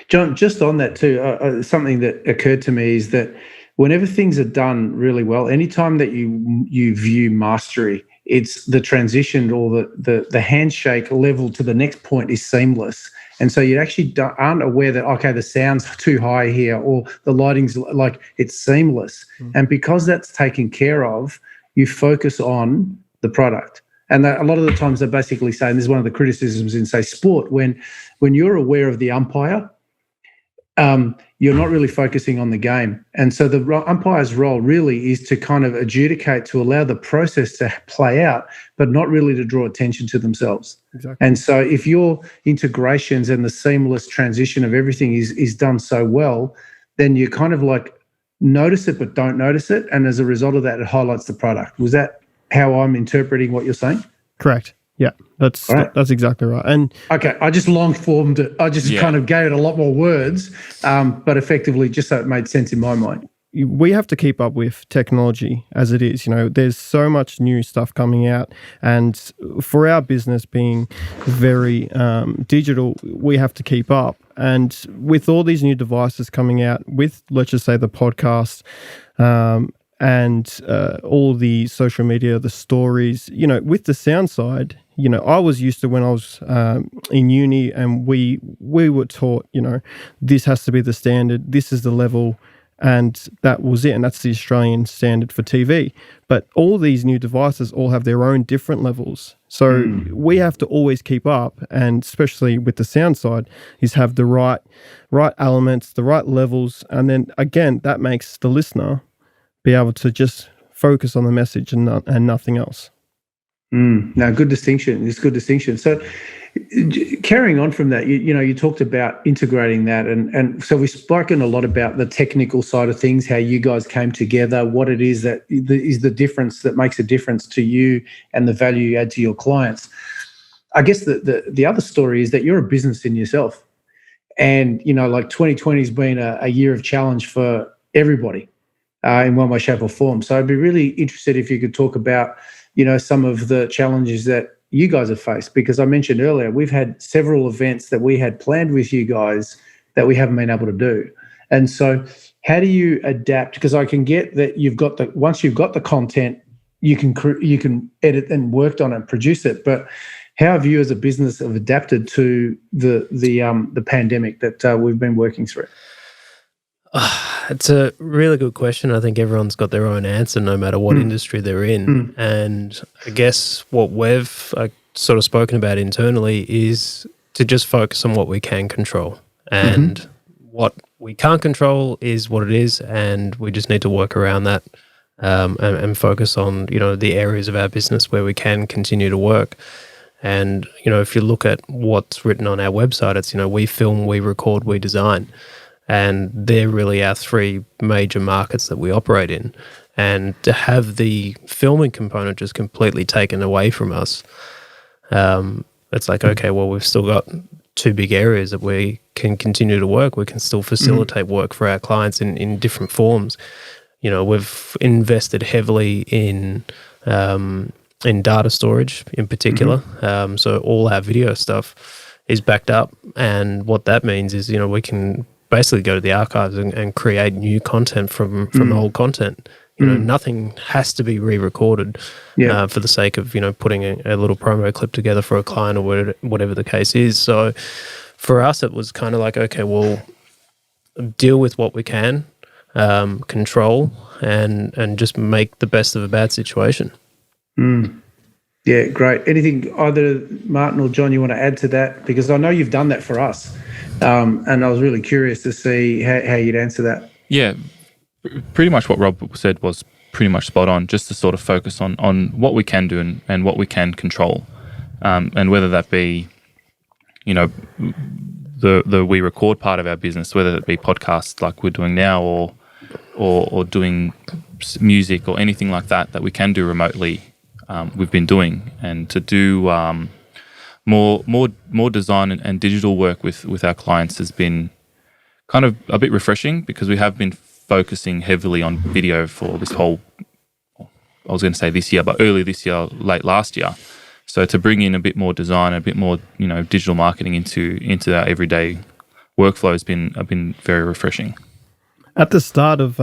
John, just on that too, something that occurred to me is that whenever things are done really well, anytime that you view mastery, it's the transition or the handshake level to the next point is seamless. And so you actually aren't aware that, okay, the sound's too high here or the lighting's like, it's seamless. And because that's taken care of, you focus on the product. And a lot of the times they're basically saying, this is one of the criticisms in, say, sport, when you're aware of the umpire, you're not really focusing on the game. And so the umpire's role really is to kind of adjudicate, to allow the process to play out, but not really to draw attention to themselves. Exactly. And so if your integrations and the seamless transition of everything is done so well, then you kind of like notice it but don't notice it. And as a result of that, it highlights the product. Was that how I'm interpreting what you're saying? Correct. Yeah, that's exactly right. And okay, I just long formed it. I just kind of gave it a lot more words, but effectively just so it made sense in my mind. We have to keep up with technology as it is. There's so much new stuff coming out, and for our business being very digital, we have to keep up. And with all these new devices coming out, with, let's just say, the podcast, and all the social media, the stories, with the sound side, I was used to when I was in uni, and we were taught, this has to be the standard, this is the level, and that was it. And that's the Australian standard for TV. But all these new devices all have their own different levels. So we have to always keep up, and especially with the sound side, is have the right elements, the right levels. And then again, that makes the listener be able to just focus on the message and nothing else. No, good distinction. It's good distinction. So carrying on from that, you talked about integrating that. And so we've spoken a lot about the technical side of things, how you guys came together, what it is that is the difference that makes a difference to you and the value you add to your clients. I guess the other story is that you're a business in yourself. And, like 2020 has been a year of challenge for everybody in one way, shape or form. So I'd be really interested if you could talk about, some of the challenges that you guys have faced, because I mentioned earlier, we've had several events that we had planned with you guys that we haven't been able to do. And so how do you adapt? Because I can get that once you've got the content, you can edit and worked on it and produce it. But how have you as a business have adapted to the pandemic that we've been working through? It's a really good question. I think everyone's got their own answer, no matter what industry they're in. And I guess what we've sort of spoken about internally is to just focus on what we can control. And what we can't control is what it is, and we just need to work around that and focus on, the areas of our business where we can continue to work. And, if you look at what's written on our website, it's, we film, we record, we design. And they're really our three major markets that we operate in. And to have the filming component just completely taken away from us, it's like, okay, well, we've still got two big areas that we can continue to work. We can still facilitate work for our clients in different forms. We've invested heavily in data storage in particular. So all our video stuff is backed up. And what that means is, we can basically go to the archives and create new content from old content. Nothing has to be re-recorded for the sake of, putting a little promo clip together for a client or whatever the case is. So for us, it was kind of like, okay, we'll deal with what we can, control, and just make the best of a bad situation. Yeah, great. Anything either Martin or John you want to add to that? Because I know you've done that for us. And I was really curious to see how you'd answer that. Yeah, pretty much what Rob said was pretty much spot on, just to sort of focus on what we can do and what we can control. And whether that be, the we record part of our business, whether it be podcasts like we're doing now or doing music or anything like that we can do remotely, we've been doing. And to do more design and digital work with our clients has been kind of a bit refreshing, because we have been focusing heavily on video for this whole, I was going to say this year, but early this year, late last year. So to bring in a bit more design, a bit more, digital marketing into our everyday workflow has been very refreshing. At the start of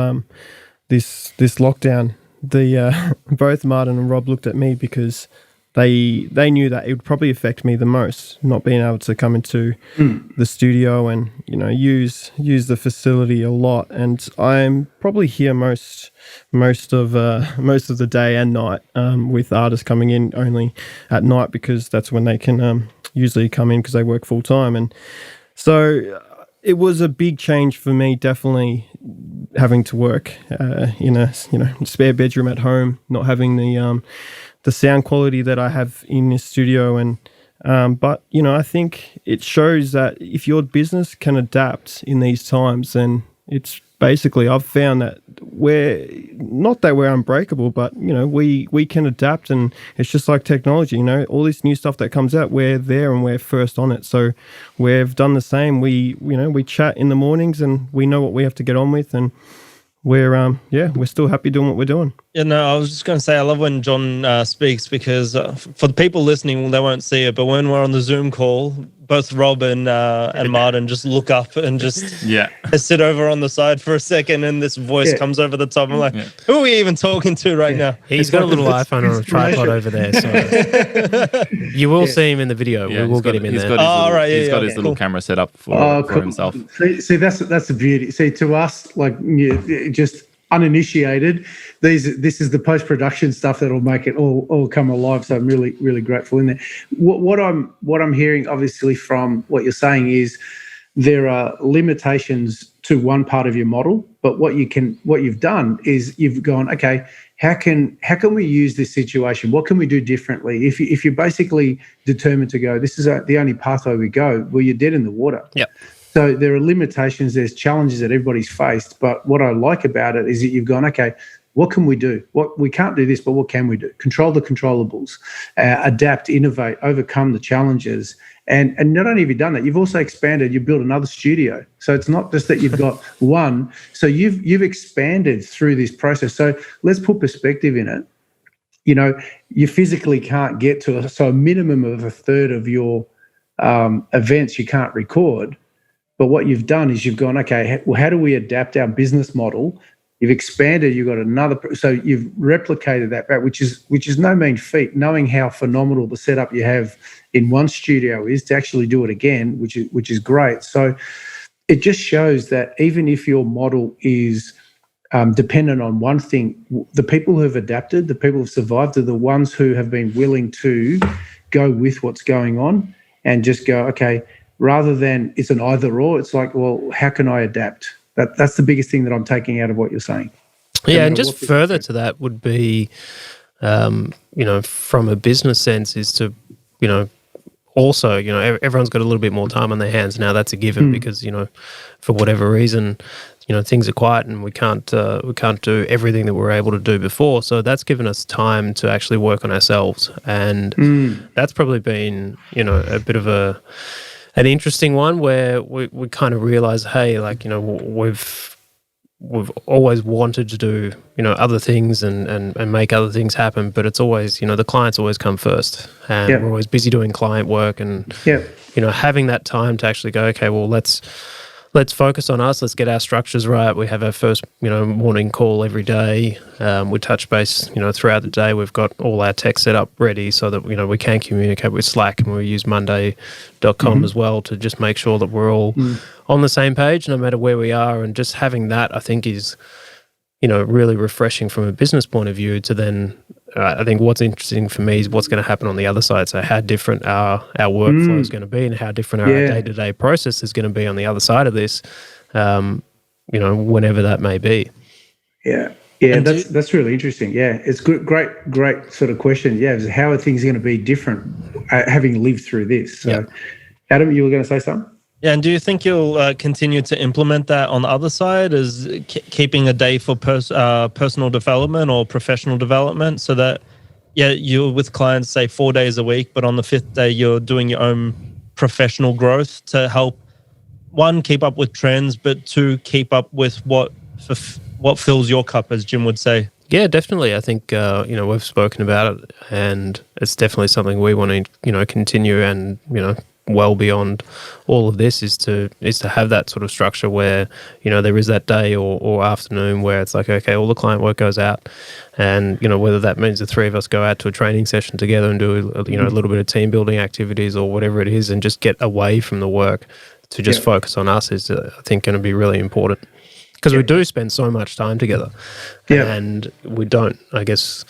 this lockdown, both Martin and Rob looked at me because they knew that it would probably affect me the most, not being able to come into the studio and use the facility a lot. And I'm probably here most of the day and night, with artists coming in only at night, because that's when they can usually come in because they work full time. And so it was a big change for me, definitely having to work in a spare bedroom at home, not having the sound quality that I have in this studio. And but I think it shows that if your business can adapt in these times, then it's basically, I've found that we're unbreakable, but we can adapt. And it's just like technology, all this new stuff that comes out, we're there and we're first on it. So we've done the same. We chat in the mornings and we know what we have to get on with, and we're still happy doing what we're doing. Yeah, no, I was just going to say, I love when John speaks, because for the people listening, they won't see it, but when we're on the Zoom call, both Rob and Martin just look up and just sit over on the side for a second, and this voice comes over the top. I'm like, who are we even talking to right now? He's got a little iPhone on a tripod over there, so you will see him in the video. We will get him in there. He's got his little camera set up for himself. See, that's the beauty. See, to us, like, just uninitiated, this is the post-production stuff that'll make it all come alive. So I'm really, really grateful in there. What I'm hearing, obviously, from what you're saying is there are limitations to one part of your model, but what you've done is you've gone, okay, how can we use this situation? What can we do differently? If you're basically determined to go, this is the only pathway we go, well, you're dead in the water. Yep. So there are limitations, there's challenges that everybody's faced, but what I like about it is that you've gone, okay, What can we do? What we can't do this, but what can we do? Control the controllables, adapt, innovate, overcome the challenges. And not only have you done that, you've also expanded. You built another studio, so it's not just that you've got one. So you've expanded through this process. So let's put perspective in it. You know, you physically can't get to a minimum of a third of your events you can't record. But what you've done is you've gone, okay, well, how do we adapt our business model? You've expanded. You've got another, so you've replicated that back, which is no mean feat. Knowing how phenomenal the setup you have in one studio is, to actually do it again, which is great. So it just shows that even if your model is dependent on one thing, the people who have adapted, the people who have survived, are the ones who have been willing to go with what's going on and just go, okay, rather than it's an either or, it's like, well, how can I adapt? That's the biggest thing that I'm taking out of what you're saying. Yeah, and just further to that would be, you know, from a business sense, is to, you know, also, you know, everyone's got a little bit more time on their hands now. That's a given because, you know, for whatever reason, you know, things are quiet and we can't do everything that we were able to do before. So that's given us time to actually work on ourselves, and that's probably been, you know, a bit of an interesting one where we kind of realize, hey, like, you know, we've always wanted to do, you know, other things and make other things happen, but it's always, you know, the clients always come first, and we're always busy doing client work, and you know, having that time to actually go, okay, well, let's focus on us. Let's get our structures right. We have our first, you know, morning call every day. We touch base, you know, throughout the day. We've got all our tech set up ready so that, you know, we can communicate with Slack, and we use Monday.com as well to just make sure that we're all on the same page, no matter where we are. And just having that, I think, is, you know, really refreshing from a business point of view. To then, I think what's interesting for me is what's going to happen on the other side. So how different our workflow is going to be, and how different our day-to-day process is going to be on the other side of this, you know, whenever that may be. Yeah, that's really interesting. Yeah, it's good, great sort of question. Yeah, how are things going to be different having lived through this? So, Adam, you were going to say something? Yeah, and do you think you'll continue to implement that on the other side, as keeping a day for personal development or professional development, so that, you're with clients, say 4 days a week, but on the fifth day you're doing your own professional growth to help, one, keep up with trends, but two, keep up with what fills your cup, as Jim would say? Yeah, definitely. I think, you know, we've spoken about it, and it's definitely something we want to, you know, continue, and, you know, well beyond all of this is to have that sort of structure where, you know, there is that day or afternoon where it's like, okay, all the client work goes out, and, you know, whether that means the three of us go out to a training session together and do, you know, a little bit of team building activities or whatever it is, and just get away from the work to just focus on us is, I think, going to be really important, because we do spend so much time together, and we don't, I guess,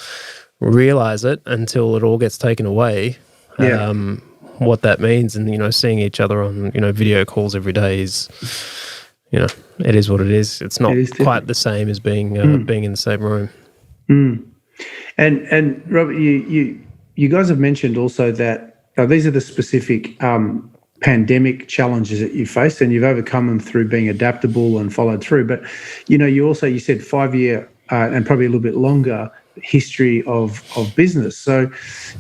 realize it until it all gets taken away. What that means, and, you know, seeing each other on, you know, video calls every day is, you know, it is what it is. It's not quite the same as being being in the same room. And Robert, you guys have mentioned also that these are the specific pandemic challenges that you faced, and you've overcome them through being adaptable and followed through. But, you know, you said 5 year and probably a little bit longer history of business. So,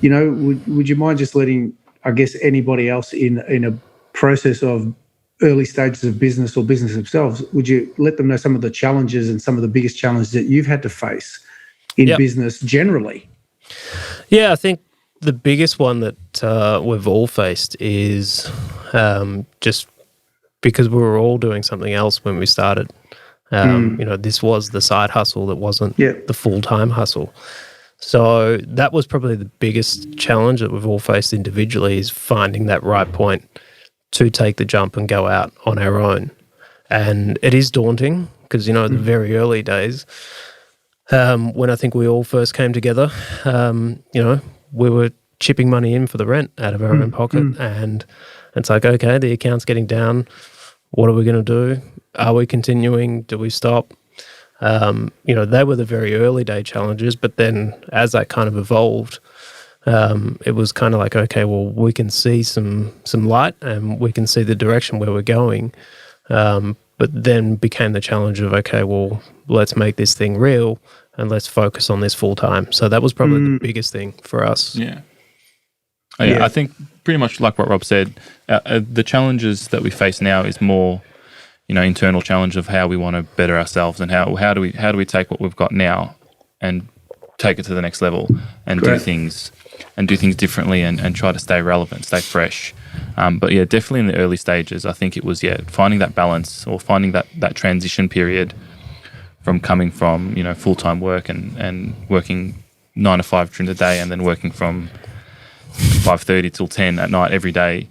you know, would you mind just letting, I guess, anybody else in a process of early stages of business or business themselves, would you let them know some of the challenges and some of the biggest challenges that you've had to face in business generally? Yeah, I think the biggest one that we've all faced is just because we were all doing something else when we started. You know, this was the side hustle that wasn't the full-time hustle. So that was probably the biggest challenge that we've all faced individually, is finding that right point to take the jump and go out on our own. And it is daunting because, you know, the very early days, when I think we all first came together, you know, we were chipping money in for the rent out of our own pocket. And it's like, okay, the account's getting down. What are we going to do? Are we continuing? Do we stop? You know, they were the very early day challenges, but then as that kind of evolved, it was kind of like, okay, well, we can see some light and we can see the direction where we're going. But then became the challenge of, okay, well, let's make this thing real. and let's focus on this full time. So that was probably the biggest thing for us. Yeah. Yeah, I think pretty much like what Rob said, the challenges that we face now is more, internal challenge of how we want to better ourselves, and how do we take what we've got now and take it to the next level and do things differently and try to stay relevant, stay fresh. But yeah, definitely in the early stages, I think it was finding that balance, or finding that transition period from coming from full-time work and working 9 to 5 during the day, and then working from 5:30 till 10 at night every day,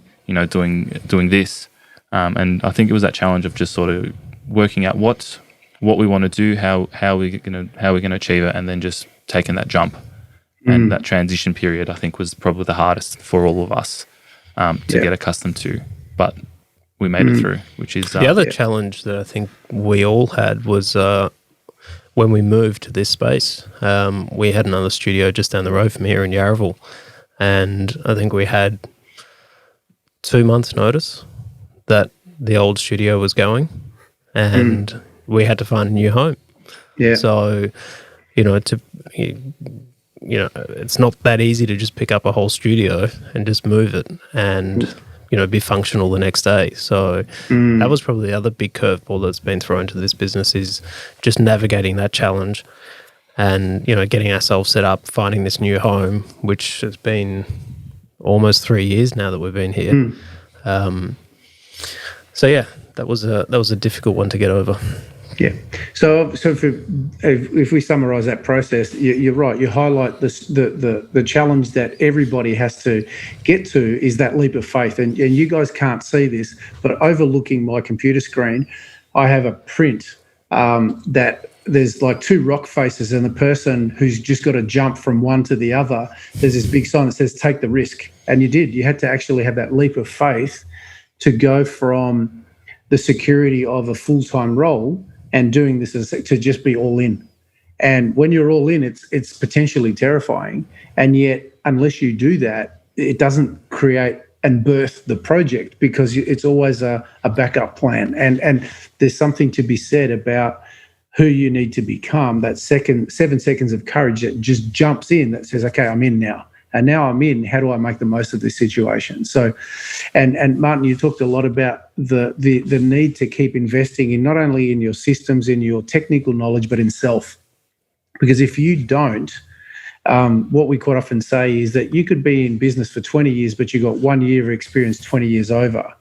doing this. And I think it was that challenge of just sort of working out what we want to do, how we're gonna achieve it, and then just taking that jump. And that transition period, I think, was probably the hardest for all of us to get accustomed to. But we made it through, which is the other challenge that I think we all had was when we moved to this space. We had another studio just down the road from here in Yarraville, and I think we had 2 months' notice that the old studio was going, and we had to find a new home. Yeah. So, it's not that easy to just pick up a whole studio and just move it and, be functional the next day. So that was probably the other big curveball that's been thrown to this business, is just navigating that challenge and, getting ourselves set up, finding this new home, which has been almost 3 years now that we've been here. So yeah, that was a difficult one to get over. Yeah. So if we summarise that process, you're right. You highlight the challenge that everybody has to get to is that leap of faith. And you guys can't see this, but overlooking my computer screen, I have a print that there's like 2 rock faces, and the person who's just got to jump from one to the other, there's this big sign that says take the risk. And you did. You had to actually have that leap of faith to go from the security of a full-time role and doing this to just be all in. And when you're all in, it's potentially terrifying. And yet, unless you do that, it doesn't create and birth the project, because it's always a backup plan. And there's something to be said about who you need to become, that 7 seconds of courage that just jumps in, that says, okay, I'm in now. And now I'm in, how do I make the most of this situation? So, and Martin, you talked a lot about the need to keep investing in not only in your systems, in your technical knowledge, but in self. Because if you don't, what we quite often say is that you could be in business for 20 years, but you got 1 year of experience 20 years over.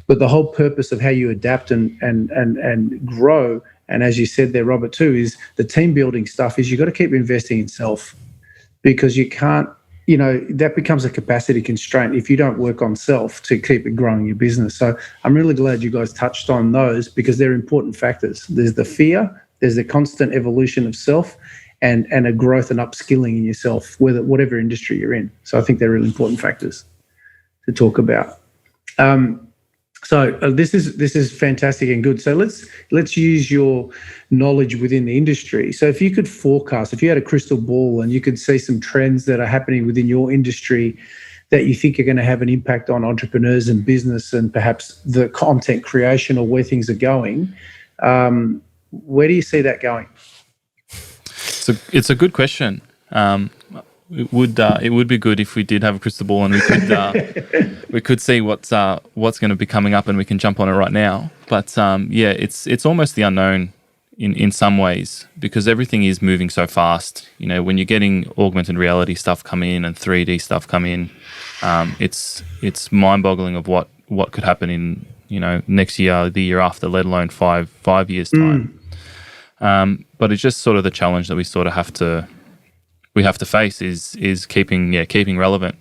But the whole purpose of how you adapt and grow, and as you said there, Robert, too, is the team building stuff, is you've got to keep investing in self, because you can't, that becomes a capacity constraint if you don't work on self to keep growing your business. So I'm really glad you guys touched on those, because they're important factors. There's the fear, there's the constant evolution of self, and a growth and upskilling in yourself, whatever industry you're in. So I think they're really important factors to talk about. So this is fantastic and good. So let's use your knowledge within the industry. So if you could forecast, if you had a crystal ball and you could see some trends that are happening within your industry that you think are going to have an impact on entrepreneurs and business, and perhaps the content creation or where things are going, where do you see that going? So it's a good question. It would be good if we did have a crystal ball and we could see what's going to be coming up, and we can jump on it right now. But it's almost the unknown in some ways, because everything is moving so fast. When you're getting augmented reality stuff come in and 3D stuff come in, it's mind-boggling of what could happen in next year, the year after, let alone five years time. But it's just sort of the challenge that we sort of have to face is keeping relevant,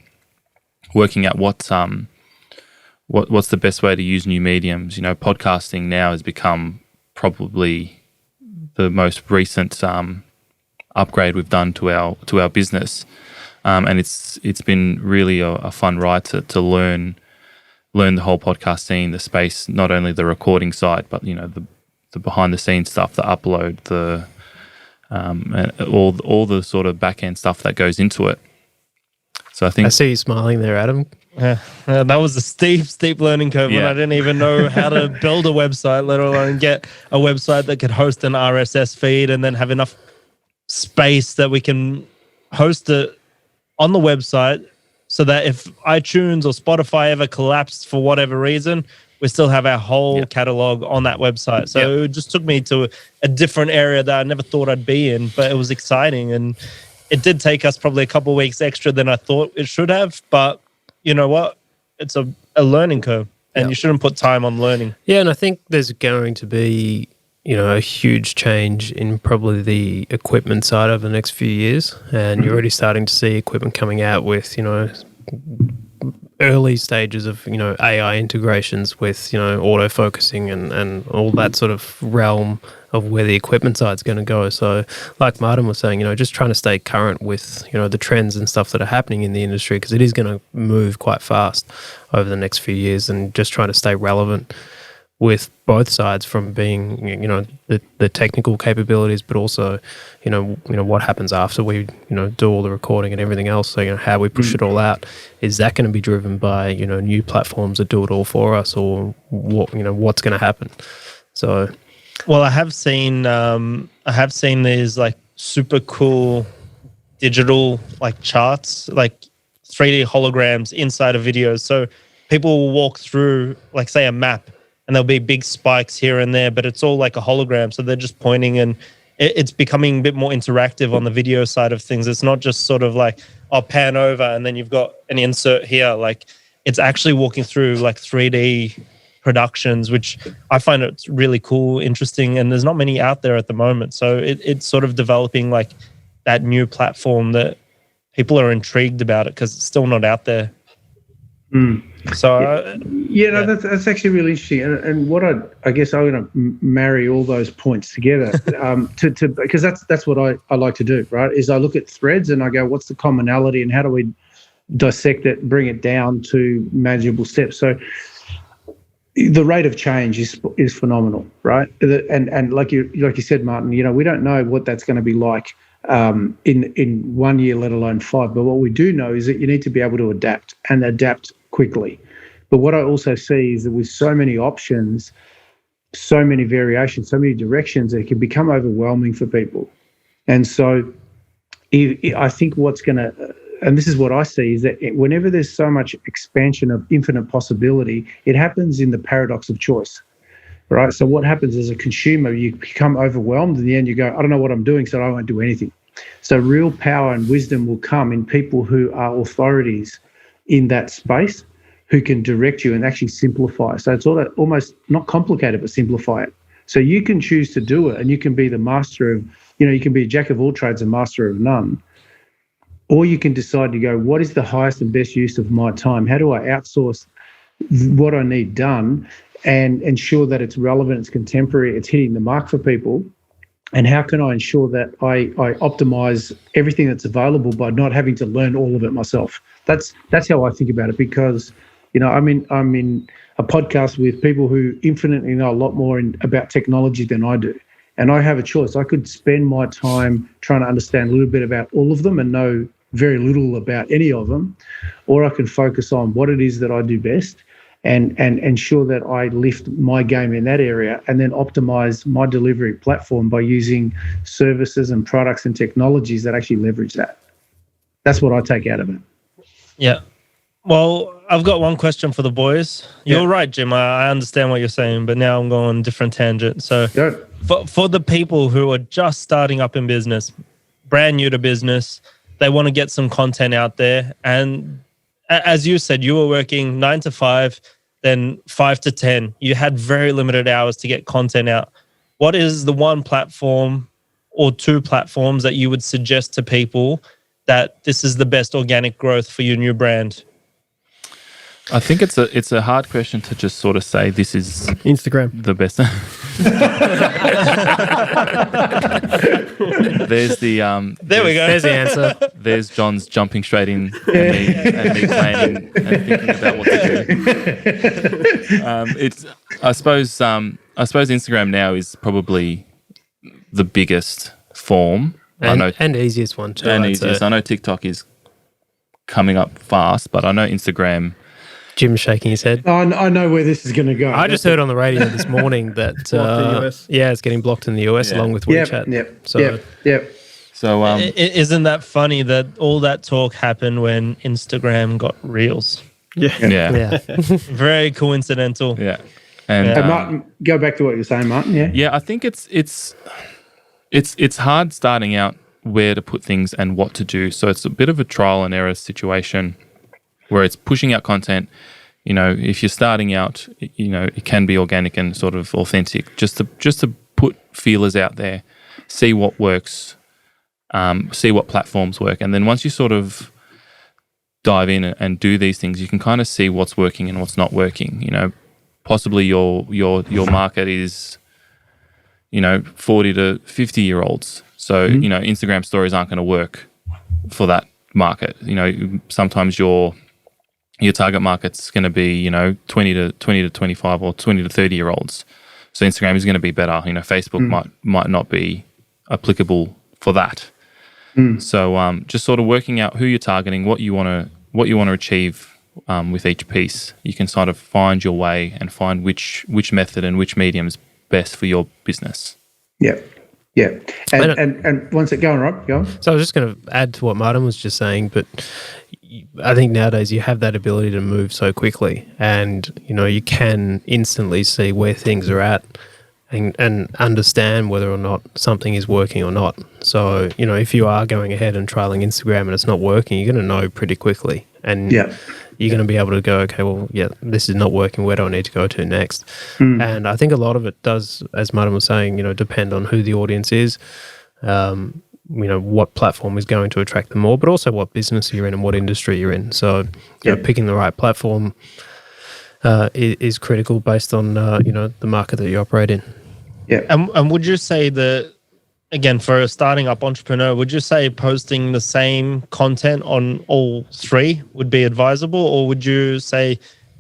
working out what's the best way to use new mediums. Podcasting now has become probably the most recent upgrade we've done to our business, and it's been really a fun ride to learn the whole podcast scene, the space, not only the recording side, but the behind the scenes stuff, the upload, the and all the sort of back end stuff that goes into it. So I think I see you smiling there, Adam. Yeah, that was a steep learning curve when I didn't even know how to build a website, let alone get a website that could host an RSS feed and then have enough space that we can host it on the website, so that if iTunes or Spotify ever collapsed for whatever reason, we still have our whole catalog on that website. So it just took me to a different area that I never thought I'd be in, but it was exciting. And it did take us probably a couple of weeks extra than I thought it should have. But you know what? It's a learning curve, and you shouldn't put time on learning. Yeah, and I think there's going to be, a huge change in probably the equipment side over the next few years. And you're already starting to see equipment coming out with, early stages of, AI integrations with, auto-focusing and all that sort of realm of where the equipment side's going to go. So like Martin was saying, just trying to stay current with, the trends and stuff that are happening in the industry, because it is going to move quite fast over the next few years, and just trying to stay relevant with both sides, from being, the technical capabilities, but also, what happens after we, do all the recording and everything else. So, how we push it all out. Is that going to be driven by, new platforms that do it all for us, or what, what's going to happen? So, well, I have seen these like super cool digital like charts, like 3D holograms inside of videos. So people will walk through, like, say, a map, and there'll be big spikes here and there, but it's all like a hologram. So they're just pointing, and it's becoming a bit more interactive on the video side of things. It's not just sort of like, I'll pan over and then you've got an insert here. Like, it's actually walking through like 3D productions, which I find it's really cool, interesting, and there's not many out there at the moment. So it's sort of developing like that new platform that people are intrigued about it, because it's still not out there. So that's actually really interesting, and what I guess I'm going to marry all those points together to because that's what I like to do, right? Is I look at threads and I go, what's the commonality, and how do we dissect it and bring it down to manageable steps? So the rate of change is phenomenal, right? And like you said, Martin, we don't know what that's going to be like in 1 year, let alone 5. But what we do know is that you need to be able to adapt quickly. But what I also see is that with so many options, so many variations, so many directions, it can become overwhelming for people. And so I think what's going to, and this is what I see, is that whenever there's so much expansion of infinite possibility, it happens in the paradox of choice, right? So what happens as a consumer, you become overwhelmed. In the end, you go, I don't know what I'm doing, so I won't do anything. So real power and wisdom will come in people who are authorities in that space, who can direct you and actually simplify. So it's almost not complicated, but simplify it. So you can choose to do it, and you can be the master of, you can be a jack of all trades and master of none. Or you can decide to go, what is the highest and best use of my time? How do I outsource what I need done and ensure that it's relevant, it's contemporary, it's hitting the mark for people? And how can I ensure that I optimize everything that's available by not having to learn all of it myself? That's how I think about it, because I'm in a podcast with people who infinitely know a lot more about technology than I do, and I have a choice. I could spend my time trying to understand a little bit about all of them and know very little about any of them, or I can focus on what it is that I do best and ensure that I lift my game in that area, and then optimize my delivery platform by using services and products and technologies that actually leverage that. That's what I take out of it. Yeah. Well, I've got one question for the boys. You're right, Jim. I understand what you're saying, but now I'm going different tangent. So for the people who are just starting up in business, brand new to business, they want to get some content out there. And as you said, you were working 9 to 5, then 5 to 10. You had very limited hours to get content out. What is the one platform or two platforms that you would suggest to people that this is the best organic growth for your new brand? I think it's a hard question to just sort of say this is Instagram the best. There's the there we go. There's the answer. There's John's jumping straight in and me planning and thinking about what to do. I suppose Instagram now is probably the biggest form. And easiest one too. And easiest. I know TikTok is coming up fast, but I know Instagram. Jim's shaking his head. I know where this is going to go. I just heard on the radio this morning that the US. it's getting blocked in the US along with WeChat. Yep. So Isn't that funny that all that talk happened when Instagram got Reels? yeah. Very coincidental. Yeah. And Hey, Martin, go back to what you're saying, Martin. Yeah. yeah, I think it's hard starting out where to put things and what to do. So it's a bit of a trial and error situation where it's pushing out content. You know, if you're starting out, you know, it can be organic and sort of authentic. Just to put feelers out there, see what works, see what platforms work, and then once you sort of dive in and do these things, you can kind of see what's working and what's not working. You know, possibly your market is, you know, 40 to 50 year olds. So, you know, Instagram stories aren't going to work for that market. You know, sometimes your target market's going to be, you know, 20 to 25 or 20 to 30 year olds. So Instagram is going to be better. You know, Facebook might not be applicable for that. So just sort of working out who you're targeting, what you want to achieve with each piece. You can sort of find your way and find which method and which medium is best for your business. Yeah. Yeah. And once it going, Rob, go on. So I was just going to add to what Martin was just saying, but I think nowadays you have that ability to move so quickly, and you know, you can instantly see where things are at and understand whether or not something is working or not. So, you know, if you are going ahead and trialing Instagram and it's not working, you're going to know pretty quickly. And you're going to be able to go, okay, well, yeah, this is not working. Where do I need to go to next? And I think a lot of it does, as Martin was saying, you know, depend on who the audience is, you know, what platform is going to attract them more, but also what business you're in and what industry you're in. So, you know, picking the right platform is critical based on, you know, the market that you operate in. Yeah. And would you say that, again, for a starting up entrepreneur, would you say posting the same content on all three would be advisable, or would you say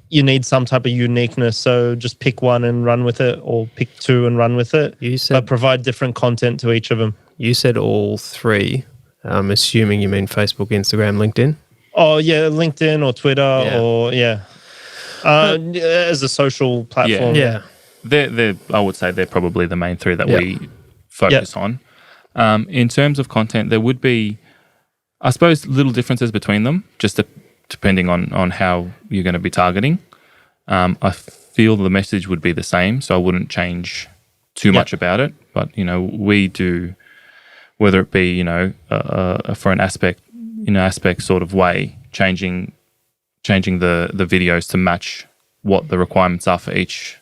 you need some type of uniqueness, so just pick one and run with it, or pick two and run with it, but provide different content to each of them? You said all three. I'm assuming you mean Facebook, Instagram, LinkedIn? Oh, yeah, LinkedIn or Twitter or, as a social platform. Yeah. I would say they're probably the main three that we focus on. In terms of content, there would be, I suppose, little differences between them, just depending on how you're going to be targeting. I feel the message would be the same, so I wouldn't change too much about it. But, you know, we do, whether it be, you know, for an aspect sort of way, changing the videos to match what the requirements are for each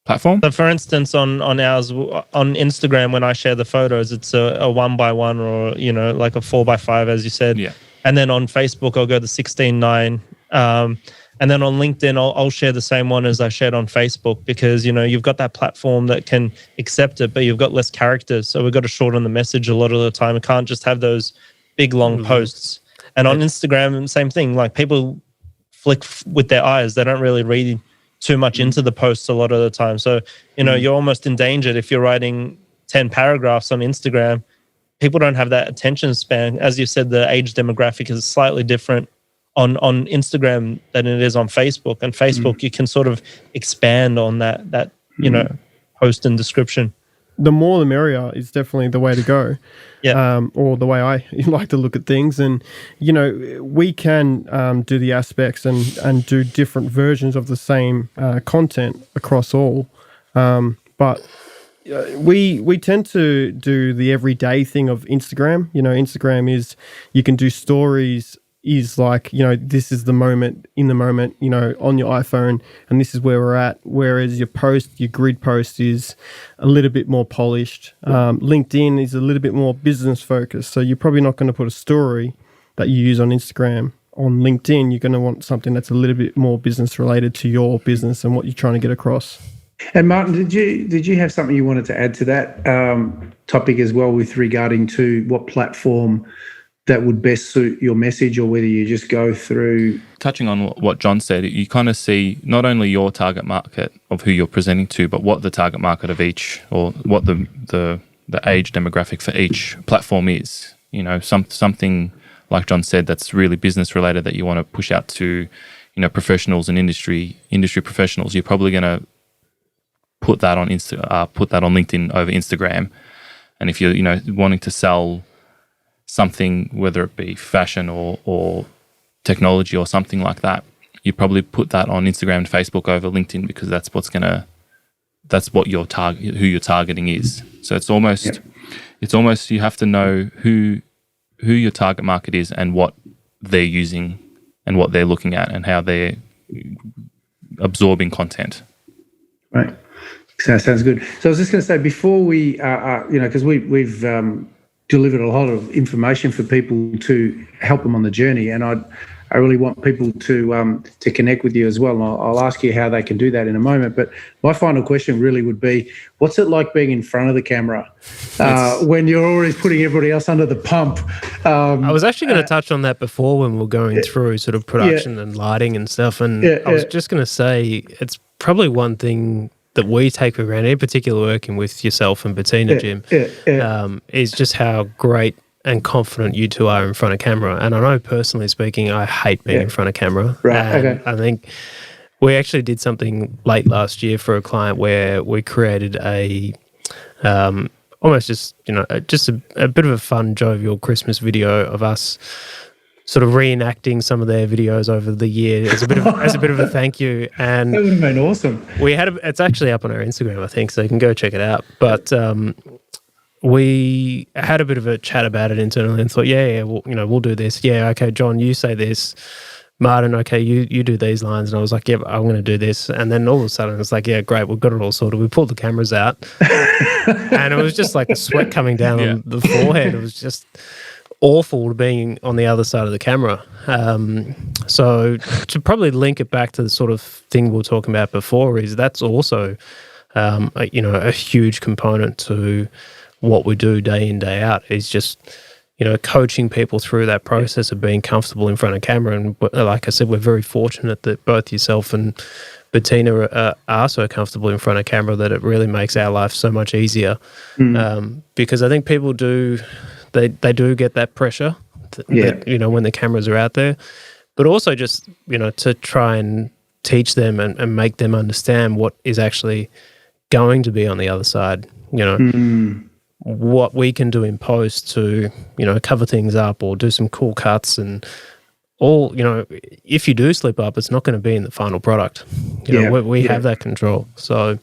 platform. So, for instance, on ours, on Instagram, when I share the photos, it's a 1x1 or, you know, like a 4x5, as you said. Yeah. And then on Facebook, I'll go the 16:9. And then on LinkedIn, I'll share the same one as I shared on Facebook, because, you know, you've got that platform that can accept it, but you've got less characters. So we've got to shorten the message a lot of the time. We can't just have those big, long posts. And on Instagram, same thing. Like, people flick with their eyes. They don't really read too much into the posts a lot of the time. So, you know, you're almost endangered if you're writing 10 paragraphs on Instagram. People don't have that attention span. As you said, the age demographic is slightly different on Instagram than it is on Facebook. And Facebook, you can sort of expand on that you know, post and description. The more the merrier is definitely the way to go. Or the way I like to look at things. And, you know, we can do the aspects and do different versions of the same content across all. But we tend to do the everyday thing of Instagram. You know, Instagram is, you can do stories, is like, you know, this is the moment, in the moment, you know, on your iPhone, and this is where we're at. Whereas your grid post is a little bit more polished. LinkedIn is a little bit more business focused. So you're probably not going to put a story that you use on Instagram on LinkedIn. You're going to want something that's a little bit more business related to your business and what you're trying to get across. And Martin, did you have something you wanted to add to that topic as well, with regarding to what platform that would best suit your message, or whether you just go through? Touching on what John said, you kind of see not only your target market of who you're presenting to, but what the target market of each, or what the age demographic for each platform is. You know, something like John said that's really business related that you want to push out to, you know, professionals and industry professionals. You're probably going to put that on LinkedIn over Instagram. And if you're, you know, wanting to sell something, whether it be fashion or technology or something like that, you probably put that on Instagram and Facebook over LinkedIn, because that's what your target, who your targeting is. So it's almost you have to know who your target market is and what they're using and what they're looking at and how they're absorbing content. Right. Sounds good. So I was just going to say, before we, because we've delivered a lot of information for people to help them on the journey, and I really want people to connect with you as well. And I'll ask you how they can do that in a moment. But my final question really would be, what's it like being in front of the camera when you're always putting everybody else under the pump? I was actually going to touch on that before when we were going through sort of production and lighting and stuff. And I was just going to say, it's probably one thing that we take for granted, in particular working with yourself and Bettina, Jim, is just how great and confident you two are in front of camera. And I know, personally speaking, I hate being in front of camera. Right. And I think we actually did something late last year for a client where we created a almost just a bit of a fun, jovial Christmas video of us sort of reenacting some of their videos over the year as a bit of a thank you. And that would have been awesome. It's actually up on our Instagram, I think, so you can go check it out. But we had a bit of a chat about it internally and thought, we'll do this. Yeah, okay, John, you say this. Martin, okay, you do these lines. And I was like, yeah, I'm going to do this. And then all of a sudden it's like, yeah, great, we've got it all sorted. We pulled the cameras out and it was just like the sweat coming down on the forehead. It was just awful being on the other side of the camera. So to probably link it back to the sort of thing we were talking about before, is that's also, a huge component to what we do day in, day out, is just, coaching people through that process of being comfortable in front of camera. And like I said, we're very fortunate that both yourself and Bettina are so comfortable in front of camera that it really makes our life so much easier. Because I think people do get that pressure, when the cameras are out there, but also just, to try and teach them and make them understand what is actually going to be on the other side, what we can do in post to, cover things up or do some cool cuts and all, if you do slip up, it's not going to be in the final product. We have that control. So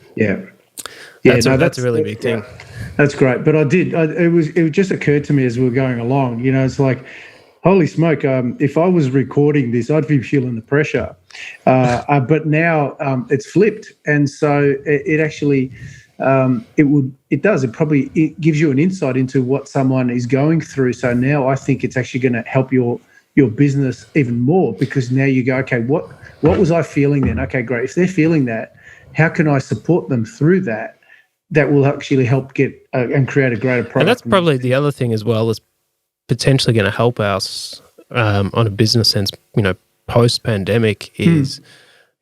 that's a really big thing. That's great. But it just occurred to me as we were going along, it's like, holy smoke, if I was recording this, I'd be feeling the pressure. But now it's flipped. And so it actually, it gives you an insight into what someone is going through. So now I think it's actually going to help your business even more, because now you go, okay, what was I feeling then? Okay, great. If they're feeling that, how can I support them through that? That will actually help get and create a greater product. And that's probably the other thing as well, is potentially going to help us on a business sense, post-pandemic is,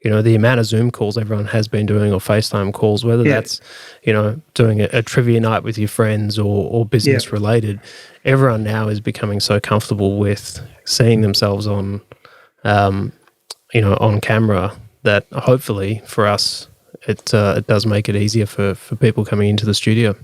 the amount of Zoom calls everyone has been doing, or FaceTime calls, whether that's, doing a trivia night with your friends or business related. Everyone now is becoming so comfortable with seeing themselves on, on camera, that hopefully for us, it does make it easier for people coming into the studio.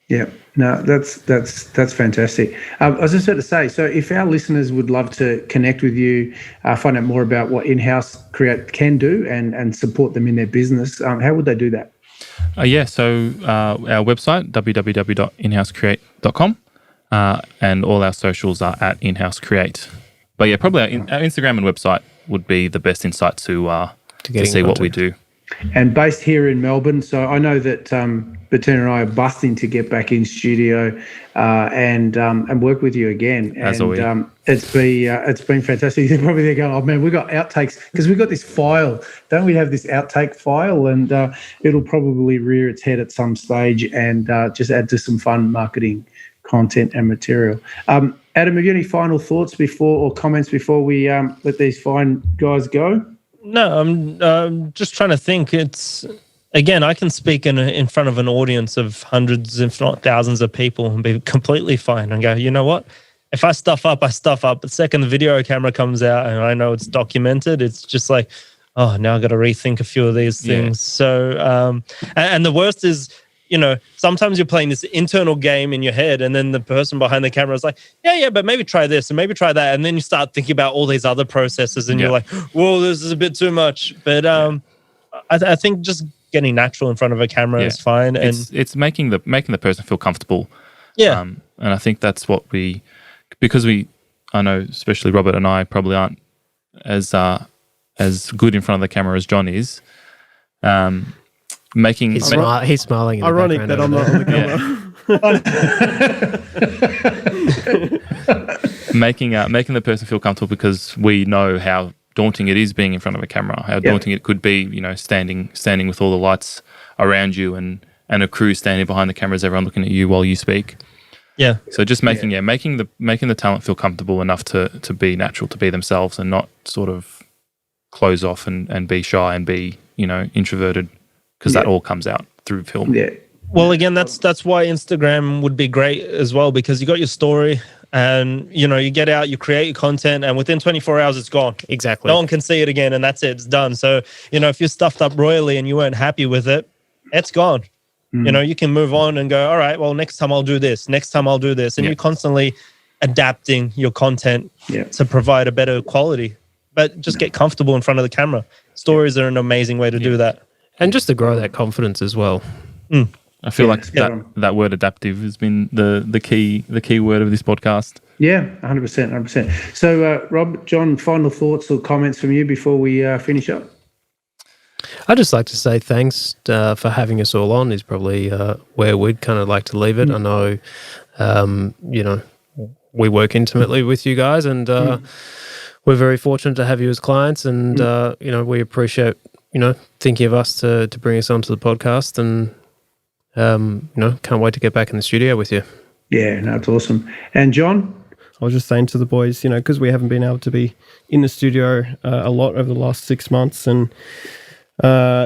Yeah, no, that's fantastic. I was just about to say, so if our listeners would love to connect with you, find out more about what In-House Create can do and support them in their business, how would they do that? So our website, www.inhousecreate.com, and all our socials are at In-House Create. But yeah, probably our Instagram and website would be the best insight to see what we do. And based here in Melbourne, so I know that Bettina and I are busting to get back in studio and work with you again. As are we. It's been fantastic. You're probably there going, oh man, we've got outtakes, because we've got this file. Don't we have this outtake file? And it'll probably rear its head at some stage and just add to some fun marketing content and material. Adam, have you any final thoughts or comments before we let these fine guys go? No, I'm just trying to think. Again, I can speak in front of an audience of hundreds, if not thousands of people and be completely fine and go, you know what? If I stuff up, I stuff up. But the second the video camera comes out and I know it's documented, it's just like, oh, now I've got to rethink a few of these things. So, and the worst is sometimes you're playing this internal game in your head, and then the person behind the camera is like, yeah, but maybe try this and maybe try that. And then you start thinking about all these other processes, and you're like, whoa, this is a bit too much. But I think just getting natural in front of a camera is fine. And it's making the person feel comfortable. Yeah. And I think that's what I know especially Robert and I probably aren't as good in front of the camera as John is. He's smiling. In ironic the that I'm not on the camera. Making the person feel comfortable, because we know how daunting it is being in front of a camera, how daunting it could be, standing with all the lights around you and a crew standing behind the cameras, everyone looking at you while you speak. Yeah. So just making the talent feel comfortable enough to be natural, to be themselves, and not sort of close off and be shy and be, introverted, because that all comes out through film. Yeah. Well, again, that's why Instagram would be great as well, because you got your story and, you get out, you create your content, and within 24 hours, it's gone. Exactly. No one can see it again, and that's it. It's done. So, if you're stuffed up royally and you weren't happy with it, it's gone. You can move on and go, all right, well, next time I'll do this. Next time I'll do this. And you're constantly adapting your content to provide a better quality. But just get comfortable in front of the camera. Stories are an amazing way to do that. And just to grow that confidence as well. I feel like that word adaptive has been the key word of this podcast. Yeah, 100%. So, Rob, John, final thoughts or comments from you before we finish up? I'd just like to say thanks for having us all on is probably where we'd kind of like to leave it. I know, we work intimately with you guys, and we're very fortunate to have you as clients, and, we appreciate, thinking of us to bring us onto the podcast, and, can't wait to get back in the studio with you. Yeah, no, it's awesome. And John? I was just saying to the boys, because we haven't been able to be in the studio a lot over the last 6 months, and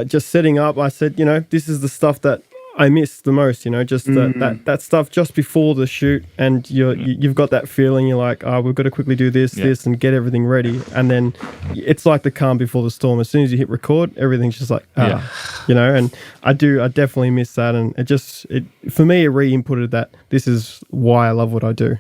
just setting up, I said, this is the stuff that I miss the most, just that stuff just before the shoot, and you've got that feeling, you're like, we've got to quickly do this, and get everything ready. And then it's like the calm before the storm. As soon as you hit record, everything's just like, and I definitely miss that. And it for me, it re-inputted that this is why I love what I do.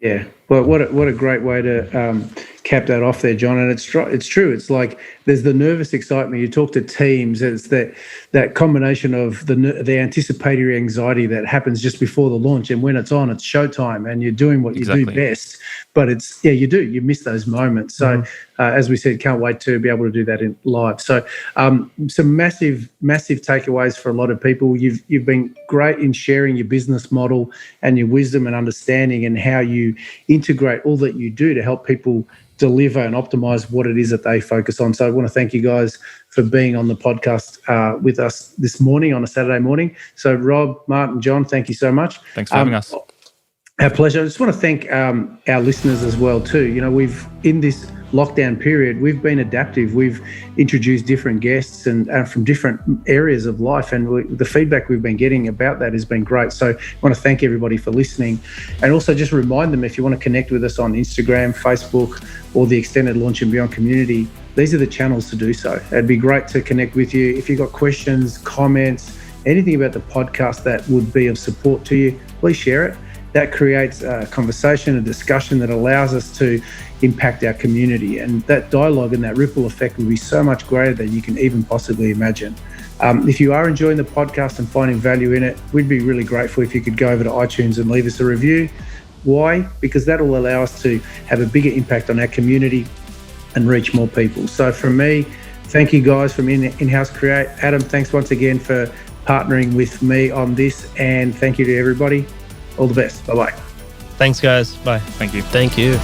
Yeah. Well, what a great way to cap that off there, John. And it's true. It's like there's the nervous excitement. You talk to teams. It's that combination of the anticipatory anxiety that happens just before the launch, and when it's on, it's showtime, and you're doing what you do best. But you miss those moments. So as we said, can't wait to be able to do that in live. So some massive takeaways for a lot of people. You've been great in sharing your business model and your wisdom and understanding, and how you integrate all that you do to help people deliver and optimize what it is that they focus on. So I want to thank you guys for being on the podcast with us this morning on a Saturday morning. So Rob, Martin, John, thank you so much. Thanks for having us. Our pleasure. I just want to thank our listeners as well too. We've, in this lockdown period, we've been adaptive. We've introduced different guests and from different areas of life, and the feedback we've been getting about that has been great. So I want to thank everybody for listening, and also just remind them, if you want to connect with us on Instagram, Facebook, or the Extended Launch and Beyond community, these are the channels to do so. It'd be great to connect with you. If you've got questions, comments, anything about the podcast that would be of support to you, please share it. That creates a conversation, a discussion that allows us to impact our community. And that dialogue and that ripple effect will be so much greater than you can even possibly imagine. If you are enjoying the podcast and finding value in it, we'd be really grateful if you could go over to iTunes and leave us a review. Why? Because that will allow us to have a bigger impact on our community and reach more people. So from me, thank you guys from In-House Create. Adam, thanks once again for partnering with me on this, and thank you to everybody. All the best. Bye-bye. Thanks, guys. Bye. Thank you. Thank you.